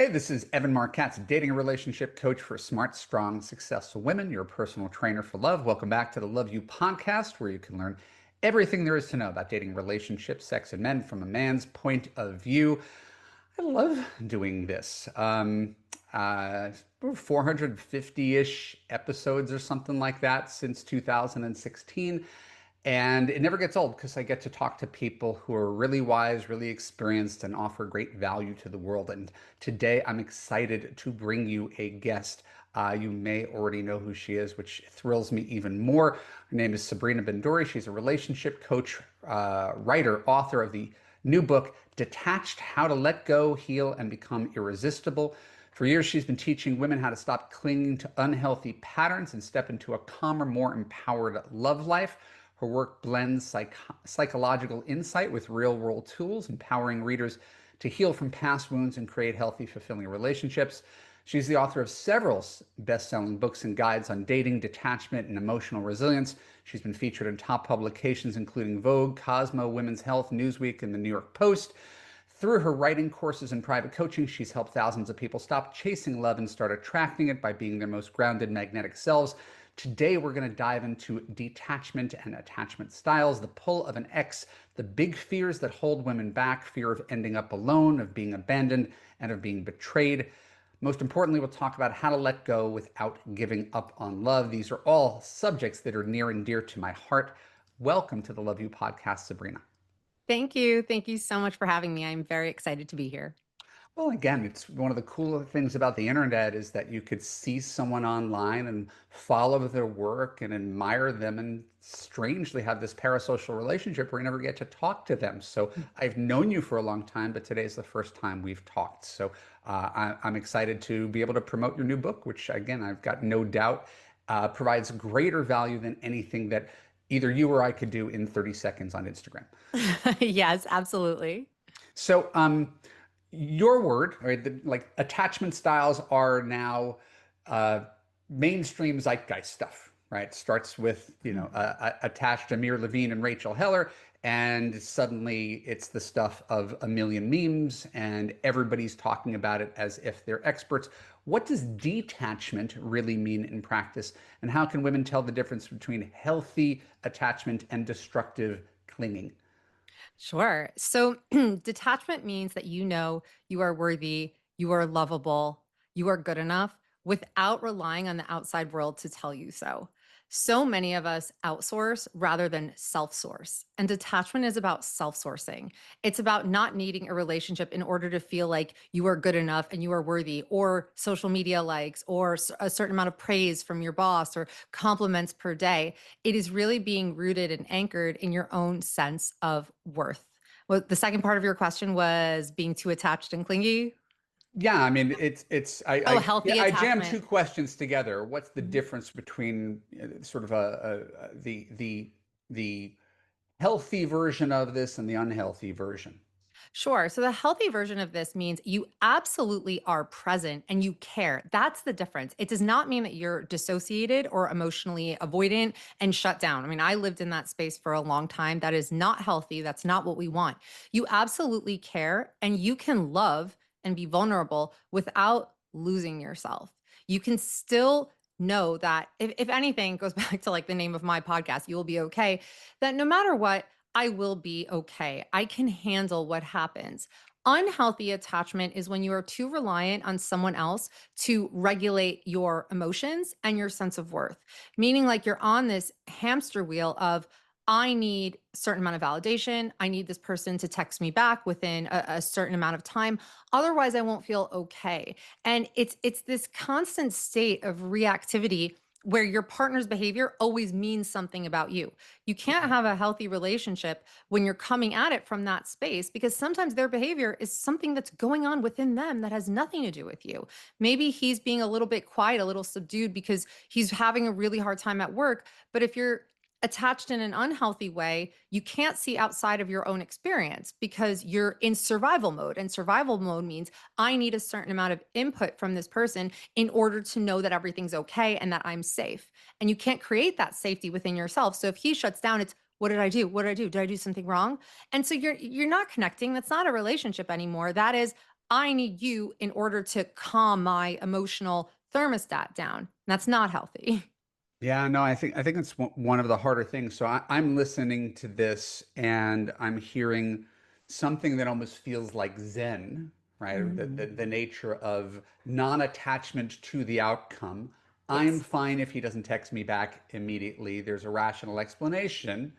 Hey, this is Evan Marquette's dating and relationship coach for smart, strong, successful women, your personal trainer for love. Welcome back to the Love You podcast, where you can learn everything there is to know about dating, relationships, sex, and men from a man's point of view. I love doing this. 450-ish episodes or something like that since 2016. And it never gets old because I get to talk to people who are really wise, really experienced, and offer great value to the world. And today I'm excited to bring you a guest. You may already know who she is, which thrills me even more. Her name is Sabrina Bendory. She's a relationship coach, writer, author of the new book, Detached: How to Let Go, Heal, and Become Irresistible. For years, she's been teaching women how to stop clinging to unhealthy patterns and step into a calmer, more empowered love life. Her work blends psychological insight with real world tools, empowering readers to heal from past wounds and create healthy, fulfilling relationships. She's the author of several best selling books and guides on dating, detachment, and emotional resilience. She's been featured in top publications including Vogue, Cosmo, Women's Health, Newsweek, and the New York Post. Through her writing courses and private coaching, she's helped thousands of people stop chasing love and start attracting it by being their most grounded, magnetic selves. Today, we're going to dive into detachment and attachment styles, the pull of an ex, the big fears that hold women back, fear of ending up alone, of being abandoned, and of being betrayed. Most importantly, we'll talk about how to let go without giving up on love. These are all subjects that are near and dear to my heart. Welcome to the Love You podcast, Sabrina. Thank you. Thank you so much for having me. I'm very excited to be here. Well, again, it's one of the cool things about the internet is that you could see someone online and follow their work and admire them and strangely have this parasocial relationship where you never get to talk to them. So I've known you for a long time, but today is the first time we've talked. So I'm excited to be able to promote your new book, which again, I've got no doubt provides greater value than anything that either you or I could do in 30 seconds on Instagram. Yes, absolutely. So, your word, right? Like attachment styles are now uh, mainstream zeitgeist stuff, right? Starts with attached Amir Levine and Rachel Heller, and suddenly it's the stuff of a million memes, and everybody's talking about it as if they're experts. What does detachment really mean in practice, and how can women tell the difference between healthy attachment and destructive clinging? Sure. So, detachment means that you know you are worthy, you are lovable, you are good enough without relying on the outside world to tell you so. So many of us outsource rather than self source. And detachment is about self sourcing. It's about not needing a relationship in order to feel like you are good enough and you are worthy, or social media likes, or a certain amount of praise from your boss, or compliments per day. It is really being rooted and anchored in your own sense of worth. Well, the second part of your question was being too attached and clingy. Yeah, I mean it's Oh, yeah, healthy I jammed attachment. two questions together. What's the Mhm. difference between sort of the healthy version of this and the unhealthy version? Sure. So the healthy version of this means you absolutely are present and you care. That's the difference. It does not mean that you're dissociated or emotionally avoidant and shut down. I mean, I lived in that space for a long time. That is not healthy. That's not what we want. You absolutely care and you can love and be vulnerable without losing yourself. You can still know that if anything goes back to like the name of my podcast, you will be okay, that no matter what, I will be okay. I can handle what happens. Unhealthy attachment is when you are too reliant on someone else to regulate your emotions and your sense of worth, meaning like you're on this hamster wheel of, I need a certain amount of validation. I need this person to text me back within a certain amount of time. Otherwise, I won't feel okay. And it's this constant state of reactivity where your partner's behavior always means something about you. You can't have a healthy relationship when you're coming at it from that space, because sometimes their behavior is something that's going on within them that has nothing to do with you. Maybe he's being a little bit quiet, a little subdued because he's having a really hard time at work. But if you're attached in an unhealthy way, you can't see outside of your own experience because you're in survival mode. And survival mode means I need a certain amount of input from this person in order to know that everything's okay and that I'm safe. And you can't create that safety within yourself. So if he shuts down, it's, what did I do? What did I do? Did I do something wrong? And so you're not connecting. That's not a relationship anymore. That is, I need you in order to calm my emotional thermostat down. That's not healthy. Yeah, no, I think it's one of the harder things. So I'm listening to this and I'm hearing something that almost feels like Zen, right? Mm. The nature of non-attachment to the outcome. I'm Yes. fine if he doesn't text me back immediately. There's a rational explanation,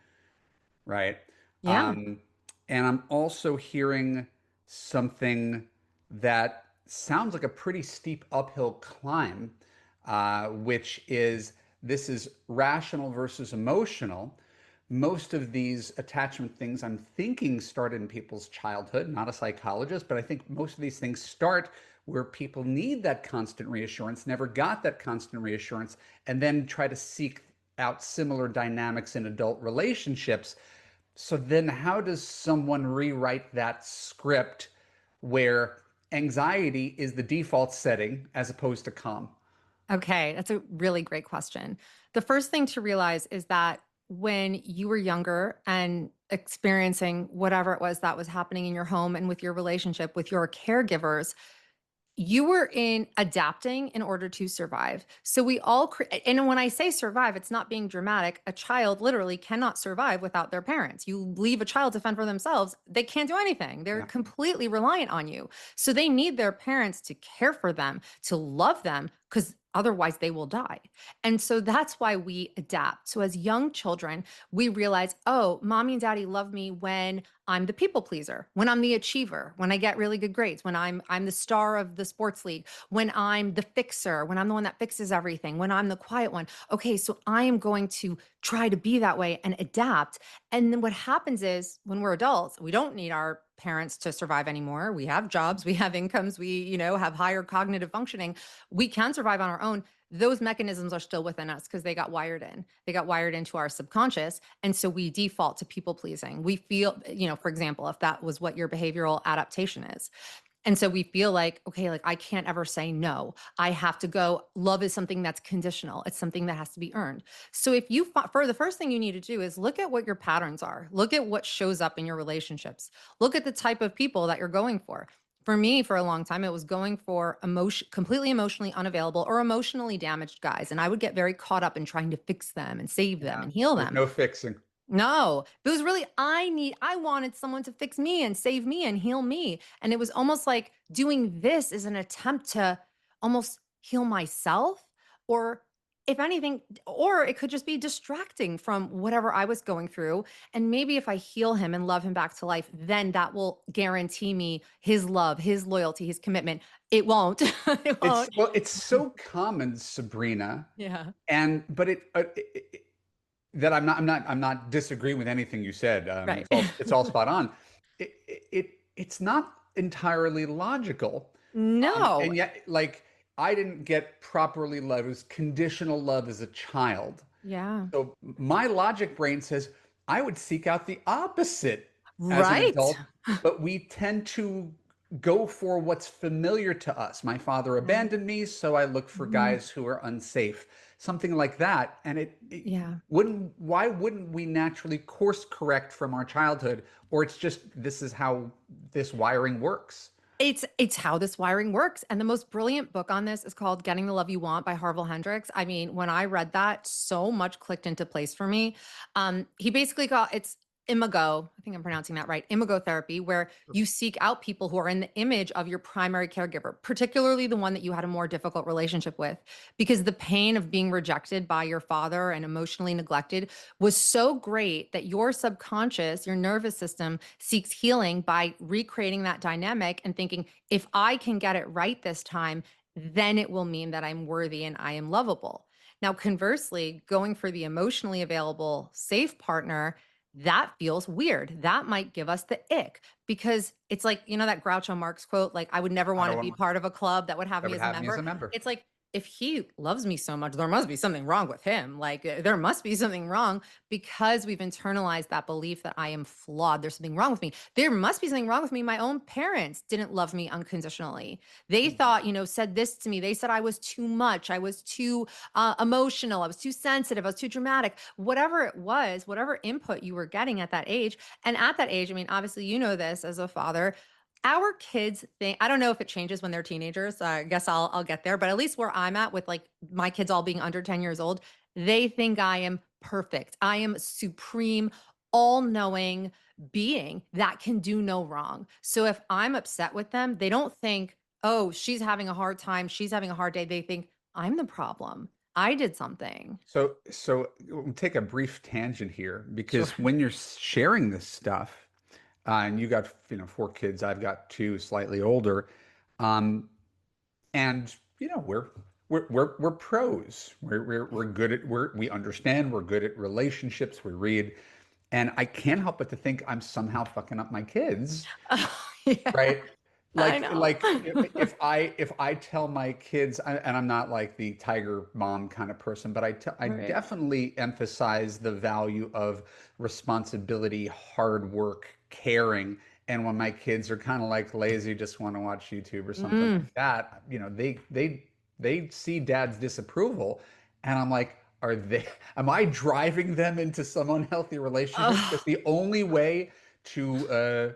right? Yeah. Um, and I'm also hearing something that sounds like a pretty steep uphill climb, which is this is rational versus emotional. Most of these attachment things I'm thinking started in people's childhood, not a psychologist, but I think most of these things start where people need that constant reassurance, never got that constant reassurance, and then try to seek out similar dynamics in adult relationships. So then how does someone rewrite that script where anxiety is the default setting as opposed to calm? Okay, that's a really great question. The first thing to realize is that when you were younger and experiencing whatever it was that was happening in your home and with your relationship with your caregivers, you were in adapting in order to survive. So we all and when I say survive, it's not being dramatic. A child literally cannot survive without their parents. You leave a child to fend for themselves, they can't do anything. They're Yeah. completely reliant on you. So they need their parents to care for them, to love them, because otherwise they will die. And so that's why we adapt. So as young children, we realize, oh, mommy and daddy love me when I'm the people pleaser, when I'm the achiever, when I get really good grades, when I'm the star of the sports league, when I'm the fixer, when I'm the one that fixes everything, when I'm the quiet one. Okay, so I am going to try to be that way and adapt. And then what happens is when we're adults, we don't need our parents to survive anymore. We have jobs, we have incomes, we, have higher cognitive functioning. We can survive on our own. Those mechanisms are still within us because they got wired in. They got wired into our subconscious. And so we default to people pleasing. We feel, for example, if that was what your behavioral adaptation is. And so we feel like, okay, like I can't ever say no. I have to go. Love is something that's conditional. It's something that has to be earned. So if you, for the first thing you need to do is look at what your patterns are. Look at what shows up in your relationships. Look at the type of people that you're going for. For me, for a long time, it was going for completely emotionally unavailable or emotionally damaged guys. And I would get very caught up in trying to fix them and save them Yeah. and heal There's them. no fixing. No, it was really I wanted someone to fix me and save me and heal me. And it was almost like doing this is an attempt to almost heal myself, or if anything, or it could just be distracting from whatever I was going through. And maybe if I heal him and love him back to life, then that will guarantee me his love, his loyalty, his commitment. It won't. It It's won't. well, it's so common, Sabrina, Yeah. and but that I'm not disagreeing with anything you said. Right. It's all spot on. It's not entirely logical, No. and yet like I didn't get properly loved. It was conditional love as a child. Yeah. So my logic brain says I would seek out the opposite as an Right. adult, but we tend to go for what's familiar to us. My father Yeah. abandoned me, so I look for Mhm. guys who are unsafe, something like that. And Yeah. why wouldn't we naturally course correct from our childhood? Or it's just this is how this wiring works. It's how this wiring works, and the most brilliant book on this is called Getting the Love You Want by Harville Hendrix. I mean, when I read that, so much clicked into place for me. He basically got it's imago, I think I'm pronouncing that right, imago therapy, where you seek out people who are in the image of your primary caregiver, particularly the one that you had a more difficult relationship with, because the pain of being rejected by your father and emotionally neglected was so great that your subconscious, your nervous system seeks healing by recreating that dynamic and thinking, if I can get it right this time, then it will mean that I'm worthy and I am lovable. Now, conversely, going for the emotionally available, safe partner, that feels weird. That might give us the ick because it's like, that Groucho Marx quote, like, I would never I want don't to be want part of a club that would have that me would as a have me as member. a member. It's like, if he loves me so much, there must be something wrong with him. Like, there must be something wrong because we've internalized that belief that I am flawed. There's something wrong with me. There must be something wrong with me. My own parents didn't love me unconditionally. They Mhm. thought, said this to me. They said I was too much. I was too emotional. I was too sensitive. I was too dramatic. Whatever it was, whatever input you were getting at that age. And at that age, I mean, obviously, you know this as a father, Our kids think, I don't know if it changes when they're teenagers. I guess I'll get there, but at least where I'm at with like my kids all being under 10 years old, they think I am perfect. I am supreme, all-knowing being that can do no wrong. So if I'm upset with them, they don't think, "Oh, she's having a hard time, she's having a hard day." They think, "I'm the problem. I did something." So we'll take a brief tangent here Sure. because when you're sharing this stuff, and you got, four kids, I've got two slightly older, um, and we're pros. We're good at we understand. We're good at relationships. We read, and I can't help but to think I'm somehow fucking up my kids. Yeah, Right? I Like know. like if I tell my kids, and I'm not like the tiger mom kind of person, but I Right. definitely emphasize the value of responsibility, hard work, caring. And when my kids are kind of like lazy, just want to watch YouTube or something like Mm. that, they see dad's disapproval, and I'm like, am I driving them into some unhealthy relationship? Because Oh, the only way to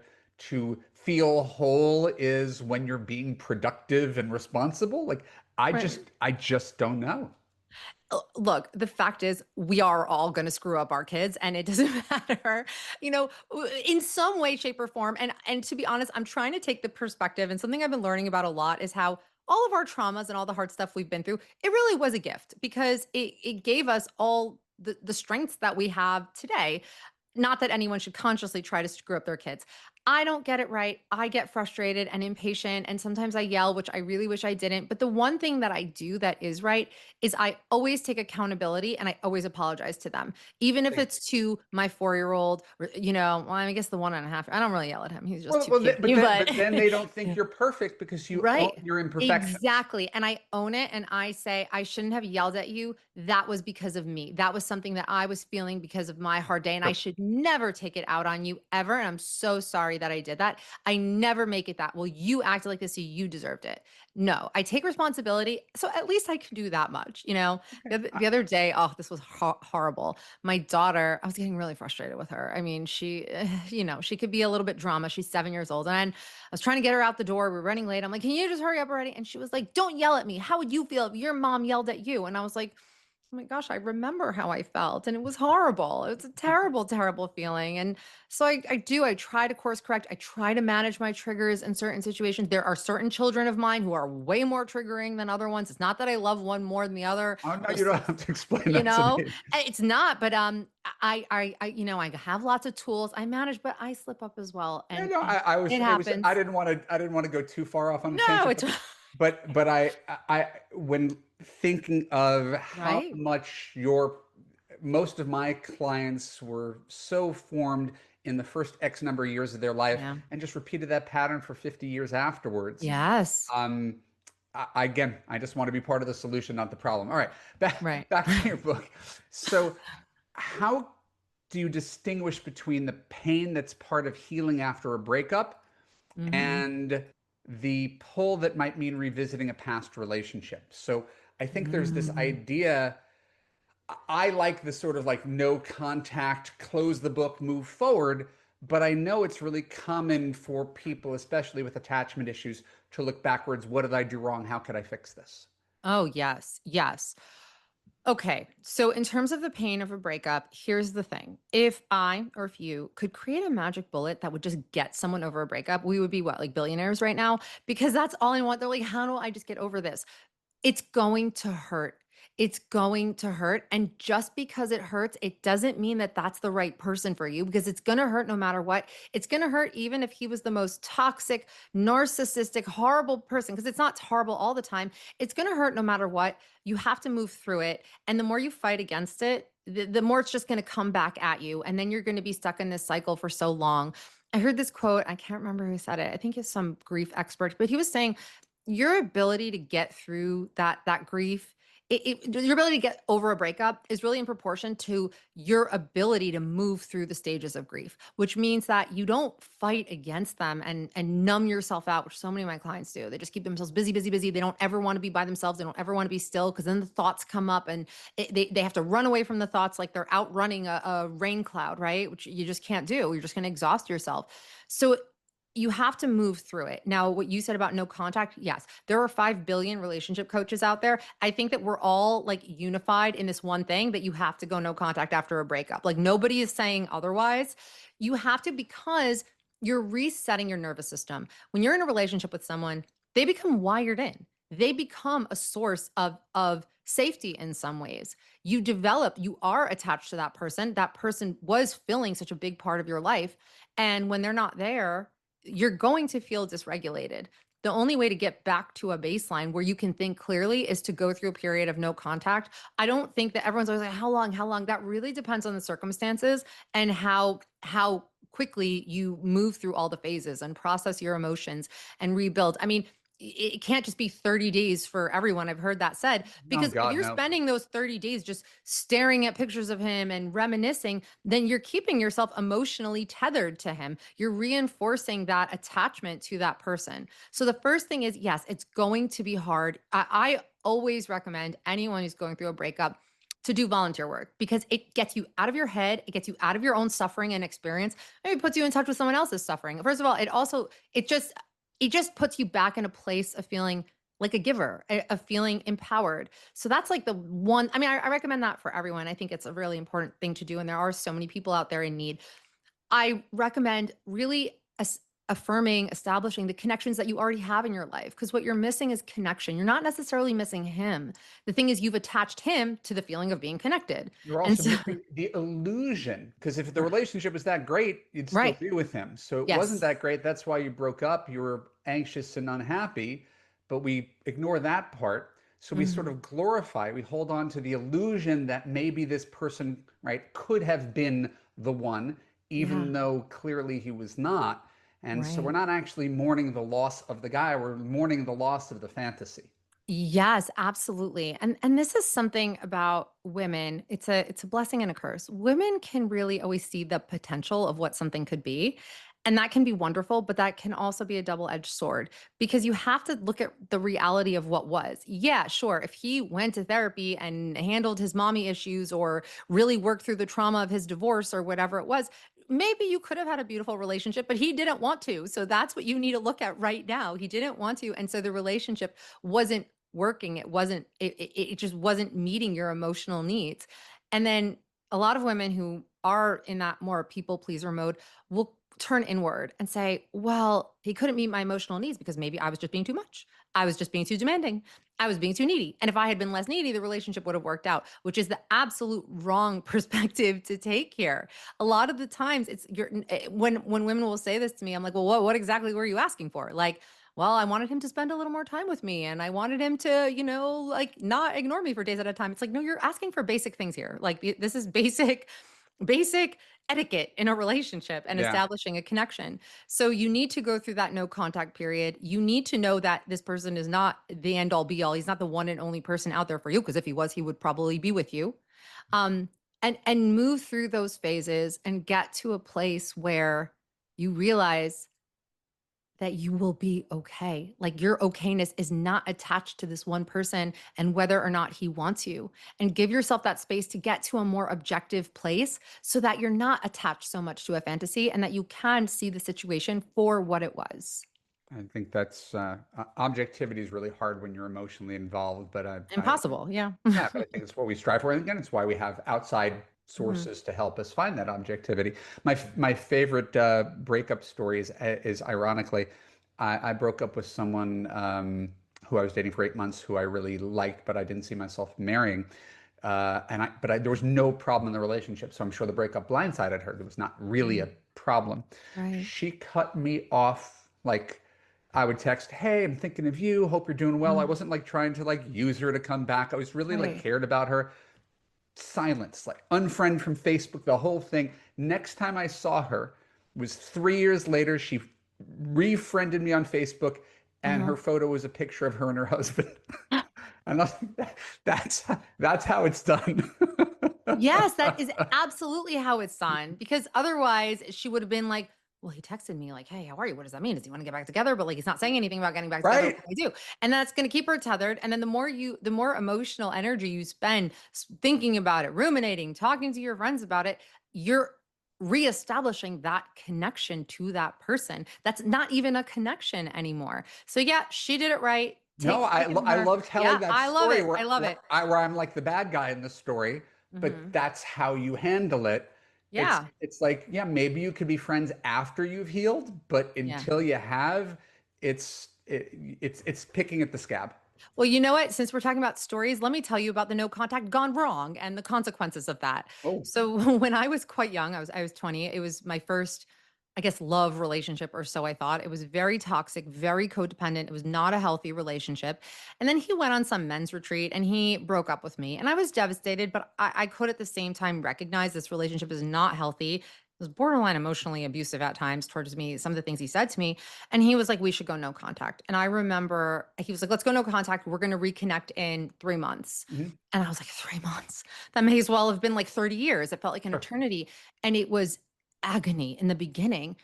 feel whole is when you're being productive and responsible. Like right. I just don't know. Look, the fact is, we are all going to screw up our kids, and it doesn't matter, in some way, shape, or form. And to be honest, I'm trying to take the perspective, and something I've been learning about a lot is how all of our traumas and all the hard stuff we've been through, it really was a gift because it gave us all the strengths that we have today. Not that anyone should consciously try to screw up their kids. I don't get it right. I get frustrated and impatient, and sometimes I yell, which I really wish I didn't. But the one thing that I do that is right is I always take accountability and I always apologize to them, even if it's to my 4-year-old, or, well, I guess the 1.5. I don't really yell at him. He's just too cute. But But then they don't think you're perfect because you own right. your imperfections. Exactly. And I own it and I say, I shouldn't have yelled at you. That was because of me. That was something that I was feeling because of my hard day. And I Sure. should never take it out on you ever. And I'm so sorry that I did that. I never make it that, well, you acted like this, so you deserved it. No, I take responsibility. So at least I can do that much. Okay. The other day, oh, this was horrible. My daughter, I was getting really frustrated with her. I mean, she could be a little bit drama. She's 7 years old. And I was trying to get her out the door. We're running late. I'm like, can you just hurry up already? And she was like, don't yell at me. How would you feel if your mom yelled at you? And I was like, oh my gosh, I remember how I felt. And it was horrible. It was a terrible, terrible feeling. And so I try to course correct. I try to manage my triggers in certain situations. There are certain children of mine who are way more triggering than other ones. It's not that I love one more than the other. Oh no, you Just, don't have to explain you that to know, me. it's not, but I have lots of tools I manage, but I slip up as well. Yeah, And no, I was it it was happens. I didn't want to go too far off on a No, tangent, it's but I when thinking of how right. much most of my clients were so formed in the first X number of years of their life Yeah. and just repeated that pattern for 50 years afterwards. Yes. Um, again, I just want to be part of the solution, not the problem. All right, Right. back to your book. So, how do you distinguish between the pain that's part of healing after a breakup Mhm. and the pull that might mean revisiting a past relationship? So, I think there's this Mm. idea. I like the sort of like no contact, close the book, move forward. But I know it's really common for people, especially with attachment issues, to look backwards. What did I do wrong? How could I fix this? Oh, yes. Yes. Okay. So, in terms of the pain of a breakup, here's the thing. If I or if you could create a magic bullet that would just get someone over a breakup, we would be what, like billionaires right now? Because that's all I want. They're like, how do I just get over this? It's going to hurt. It's going to hurt. And just because it hurts, it doesn't mean that that's the right person for you because it's going to hurt no matter what. It's going to hurt even if he was the most toxic, narcissistic, horrible person, because it's not horrible all the time. It's going to hurt no matter what. You have to move through it. And the more you fight against it, the more it's just going to come back at you. And then you're going to be stuck in this cycle for so long. I heard this quote. I can't remember who said it. I think it's some grief expert, but he was saying, your ability to get through that grief, your ability to get over a breakup is really in proportion to your ability to move through the stages of grief, which means that you don't fight against them and numb yourself out, which so many of my clients do. They just keep themselves busy, busy, busy. They don't ever want to be by themselves. They don't ever want to be still because then the thoughts come up and they have to run away from the thoughts like they're outrunning a rain cloud, right? Which you just can't do. You're just going to exhaust yourself. So you have to move through it. Now, what you said about no contact, yes, there are 5 billion relationship coaches out there. I think that we're all like unified in this one thing that you have to go no contact after a breakup. Like nobody is saying otherwise. You have to, because you're resetting your nervous system. When you're in a relationship with someone, they become wired in. They become a source of safety in some ways. You develop, you are attached to that person. That person was filling such a big part of your life. And when they're not there, you're going to feel dysregulated. The only way to get back to a baseline where you can think clearly is to go through a period of no contact. I don't think that everyone's always like, how long, how long? That really depends on the circumstances and how quickly you move through all the phases and process your emotions and rebuild. I mean, it can't just be 30 days for everyone. I've heard that said, Oh because if God, you're no. spending those 30 days just staring at pictures of him and reminiscing, then you're keeping yourself emotionally tethered to him. You're reinforcing that attachment to that person. So the first thing is, yes, it's going to be hard. I always recommend anyone who's going through a breakup to do volunteer work because it gets you out of your head, it gets you out of your own suffering and experience, maybe puts you in touch with someone else's suffering. First of all, it just puts you back in a place of feeling like a giver, of feeling empowered. So that's like the one. I mean, I recommend that for everyone. I think it's a really important thing to do. And there are so many people out there in need. I recommend really affirming, establishing the connections that you already have in your life. Because what you're missing is connection. You're not necessarily missing him. The thing is, you've attached him to the feeling of being connected. You're And also so, missing the illusion because if the relationship was that great, you'd still right. be with him. So it wasn't Yes. that great. That's why you broke up. You were anxious and unhappy, but we ignore that part. So we sort Mhm. of glorify, we hold on to the illusion that maybe this person, right, could have been the one, Yeah. even though clearly he was not. And so we're Right. not actually mourning the loss of the guy, we're mourning the loss of the fantasy. Yes, absolutely. And this is something about women. It's a blessing and a curse. Women can really always see the potential of what something could be. And that can be wonderful, but that can also be a double-edged sword because you have to look at the reality of what was. Yeah, sure. If he went to therapy and handled his mommy issues or really worked through the trauma of his divorce or whatever it was, maybe you could have had a beautiful relationship, but he didn't want to. So that's what you need to look at right now. He didn't want to. And so the relationship wasn't working. It just wasn't meeting your emotional needs. And then a lot of women who are in that more people pleaser mode will turn inward and say, well, he couldn't meet my emotional needs because maybe I was just being too much. I was just being too demanding. I was being too needy. And if I had been less needy, the relationship would have worked out, which is the absolute wrong perspective to take here. A lot of the times when women will say this to me, I'm like, well, what exactly were you asking for? Like, well, I wanted him to spend a little more time with me and I wanted him to, like not ignore me for days at a time. It's like, no, you're asking for basic things here. Like this is basic etiquette in a relationship and Yeah. establishing a connection. So you need to go through that no contact period. You need to know that this person is not the end all be all. He's not the one and only person out there for you because if he was, he would probably be with you. Um and move through those phases and get to a place where you realize that you will be okay. Like your okayness is not attached to this one person and whether or not he wants you. And give yourself that space to get to a more objective place so that you're not attached so much to a fantasy and that you can see the situation for what it was. I think that's objectivity is really hard when you're emotionally involved, but Impossible. Yeah. yeah, but I think it's what we strive for. And again, it's why we have outside Mhm. sources to help us find that objectivity. My favorite breakup story is ironically, I broke up with someone who I was dating for 8 months, who I really liked, but I didn't see myself marrying. There was no problem in the relationship, so I'm sure the breakup blindsided her. There was not really a Mm. problem. Right. She cut me off like I would text, "Hey, I'm thinking of you. Hope you're doing well." I Mm. wasn't like trying to like use her to come back. I was really like Right. cared about her. Silence, like unfriend from Facebook, the whole thing. Next time I saw her was 3 years later. She refriended me on Facebook, and Uh-huh. her photo was a picture of her and her husband. And I was like, that's how it's done. Yes, that is absolutely how it's done because otherwise she would have been like, well, he texted me like, "Hey, how are you? What does that mean? Does he want to get back together?" But like he's not saying anything about getting back together. What Right? can I do? And that's going to keep her tethered. And then the more emotional energy you spend thinking about it, ruminating, talking to your friends about it, you're reestablishing that connection to that person. That's not even a connection anymore. So yeah, she did it right. No, Take it from I her. love telling Yeah, that I love story it. I love it. where I'm like the bad guy in the story, but Mhm. that's how you handle it. Yeah. It's like, yeah, maybe you could be friends after you've healed, but Yeah. until you have, it's picking at the scab. Well, you know what? Since we're talking about stories, let me tell you about the no contact gone wrong and the consequences of that. Oh, So when I was quite young, I was 20. It was my first, I guess, love relationship, or so I thought. It was very toxic, very codependent. It was not a healthy relationship. And then he went on some men's retreat and he broke up with me. And I was devastated, but I could at the same time recognize this relationship is not healthy. It was borderline emotionally abusive at times towards me, some of the things he said to me. And he was like, we should go no contact. And I remember he was like, let's go no contact. We're going to reconnect in 3 months. mhm, And I was like, 3 months? That may as well have been like 30 years. It felt like an sure. eternity. And it was agony in the beginning.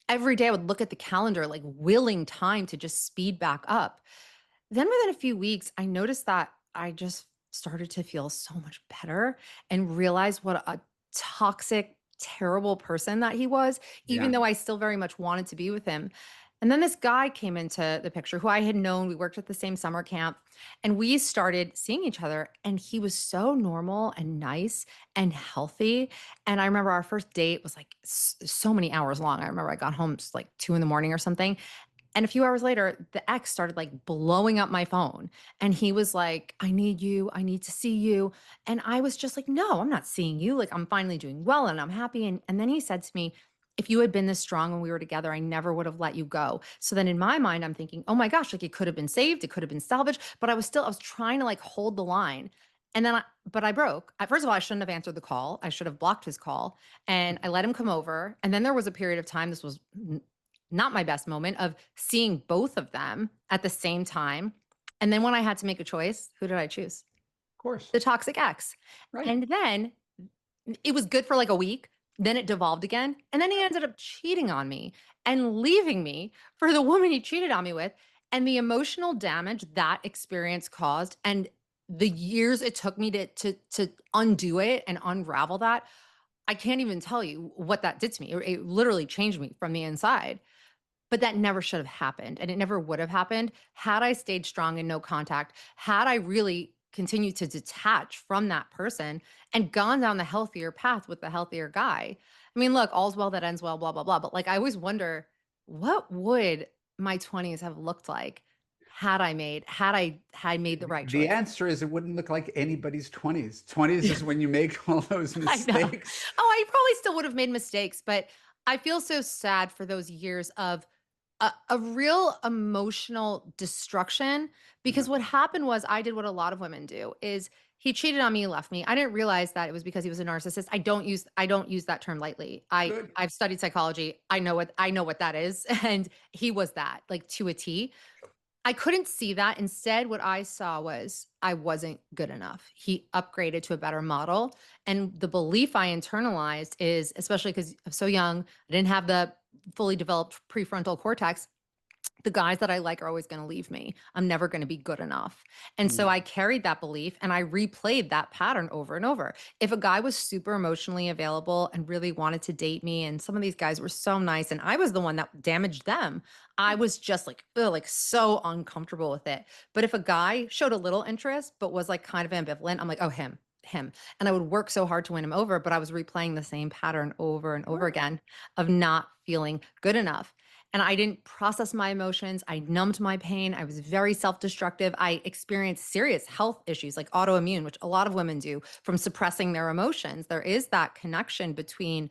Every day I would look at the calendar, like willing time to just speed back up. Then within a few weeks, I noticed that I just started to feel so much better and realize what a toxic, terrible person that he was, even Yeah. though I still very much wanted to be with him. And then this guy came into the picture who I had known. We worked at the same summer camp and we started seeing each other. And he was so normal and nice and healthy. And I remember our first date was like so many hours long. I remember I got home just like 2 in the morning or something. And a few hours later, the ex started like blowing up my phone. And he was like, I need you. I need to see you. And I was just like, no, I'm not seeing you. Like, I'm finally doing well and I'm happy. And then he said to me, if you had been this strong when we were together, I never would have let you go. So then in my mind, I'm thinking, oh my gosh, like it could have been saved, it could have been salvaged. But I was trying to like hold the line. And then but I broke. First of all, I shouldn't have answered the call. I should have blocked his call. And I let him come over. And then there was a period of time, this was not my best moment, of seeing both of them at the same time. And then when I had to make a choice, who did I choose? Of course. The toxic ex. Right. And then it was good for like a week. Then it devolved again. And then he ended up cheating on me and leaving me for the woman he cheated on me with. And the emotional damage that experience caused and the years it took me to undo it and unravel that, I can't even tell you what that did to me. It literally changed me from the inside. But that never should have happened, and it never would have happened had I stayed strong and no contact, had I really continued to detach from that person and gone down the healthier path with the healthier guy. I mean, look, all's well that ends well, blah, blah, blah. But like, I always wonder, what would my 20s have looked like had I had made the right The choice? answer is it wouldn't look like anybody's 20s. 20s is when you make all those I know. Oh, mistakes. I probably still would have made mistakes, but I feel so sad for those years of a real emotional destruction Yeah. because what happened was I did what a lot of women do is he cheated on me, left me. I didn't realize that it was because he was a narcissist. I don't use that term lightly. Good. I've studied psychology. I know what that is and he was that like to a T. I couldn't see that. Instead, what I saw was I wasn't good enough. He upgraded to a better model. And the belief I internalized is, especially because I'm so young, I didn't have the fully developed prefrontal cortex. The guys that I like are always going to leave me. I'm never going to be good enough. And so Mm. I carried that belief and I replayed that pattern over and over. If a guy was super emotionally available and really wanted to date me, and some of these guys were so nice, and I was the one that damaged them, I was just like, ugh, like so uncomfortable with it. But if a guy showed a little interest, but was like kind of ambivalent, I'm like, oh, him. And I would work so hard to win him over, but I was replaying the same pattern over and over Sure. again of not feeling good enough. And I didn't process my emotions. I numbed my pain. I was very self destructive. I experienced serious health issues like autoimmune, which a lot of women do from suppressing their emotions. There is that connection between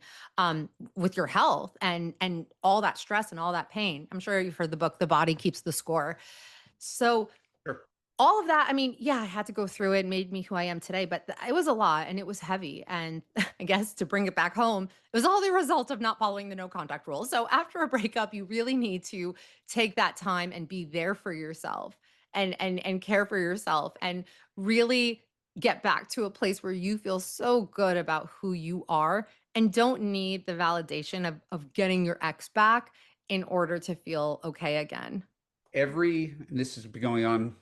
with your health and all that stress and all that pain. I'm sure you've heard the book, The Body Keeps the Score. So Sure. all of that, I mean, yeah, I had to go through it, made me who I am today, but it was a lot and it was heavy. And I guess to bring it back home, it was all the result of not following the no contact rule. So after a breakup, you really need to take that time and be there for yourself and care for yourself and really get back to a place where you feel so good about who you are and don't need the validation of getting your ex back in order to feel okay again. And this has been going on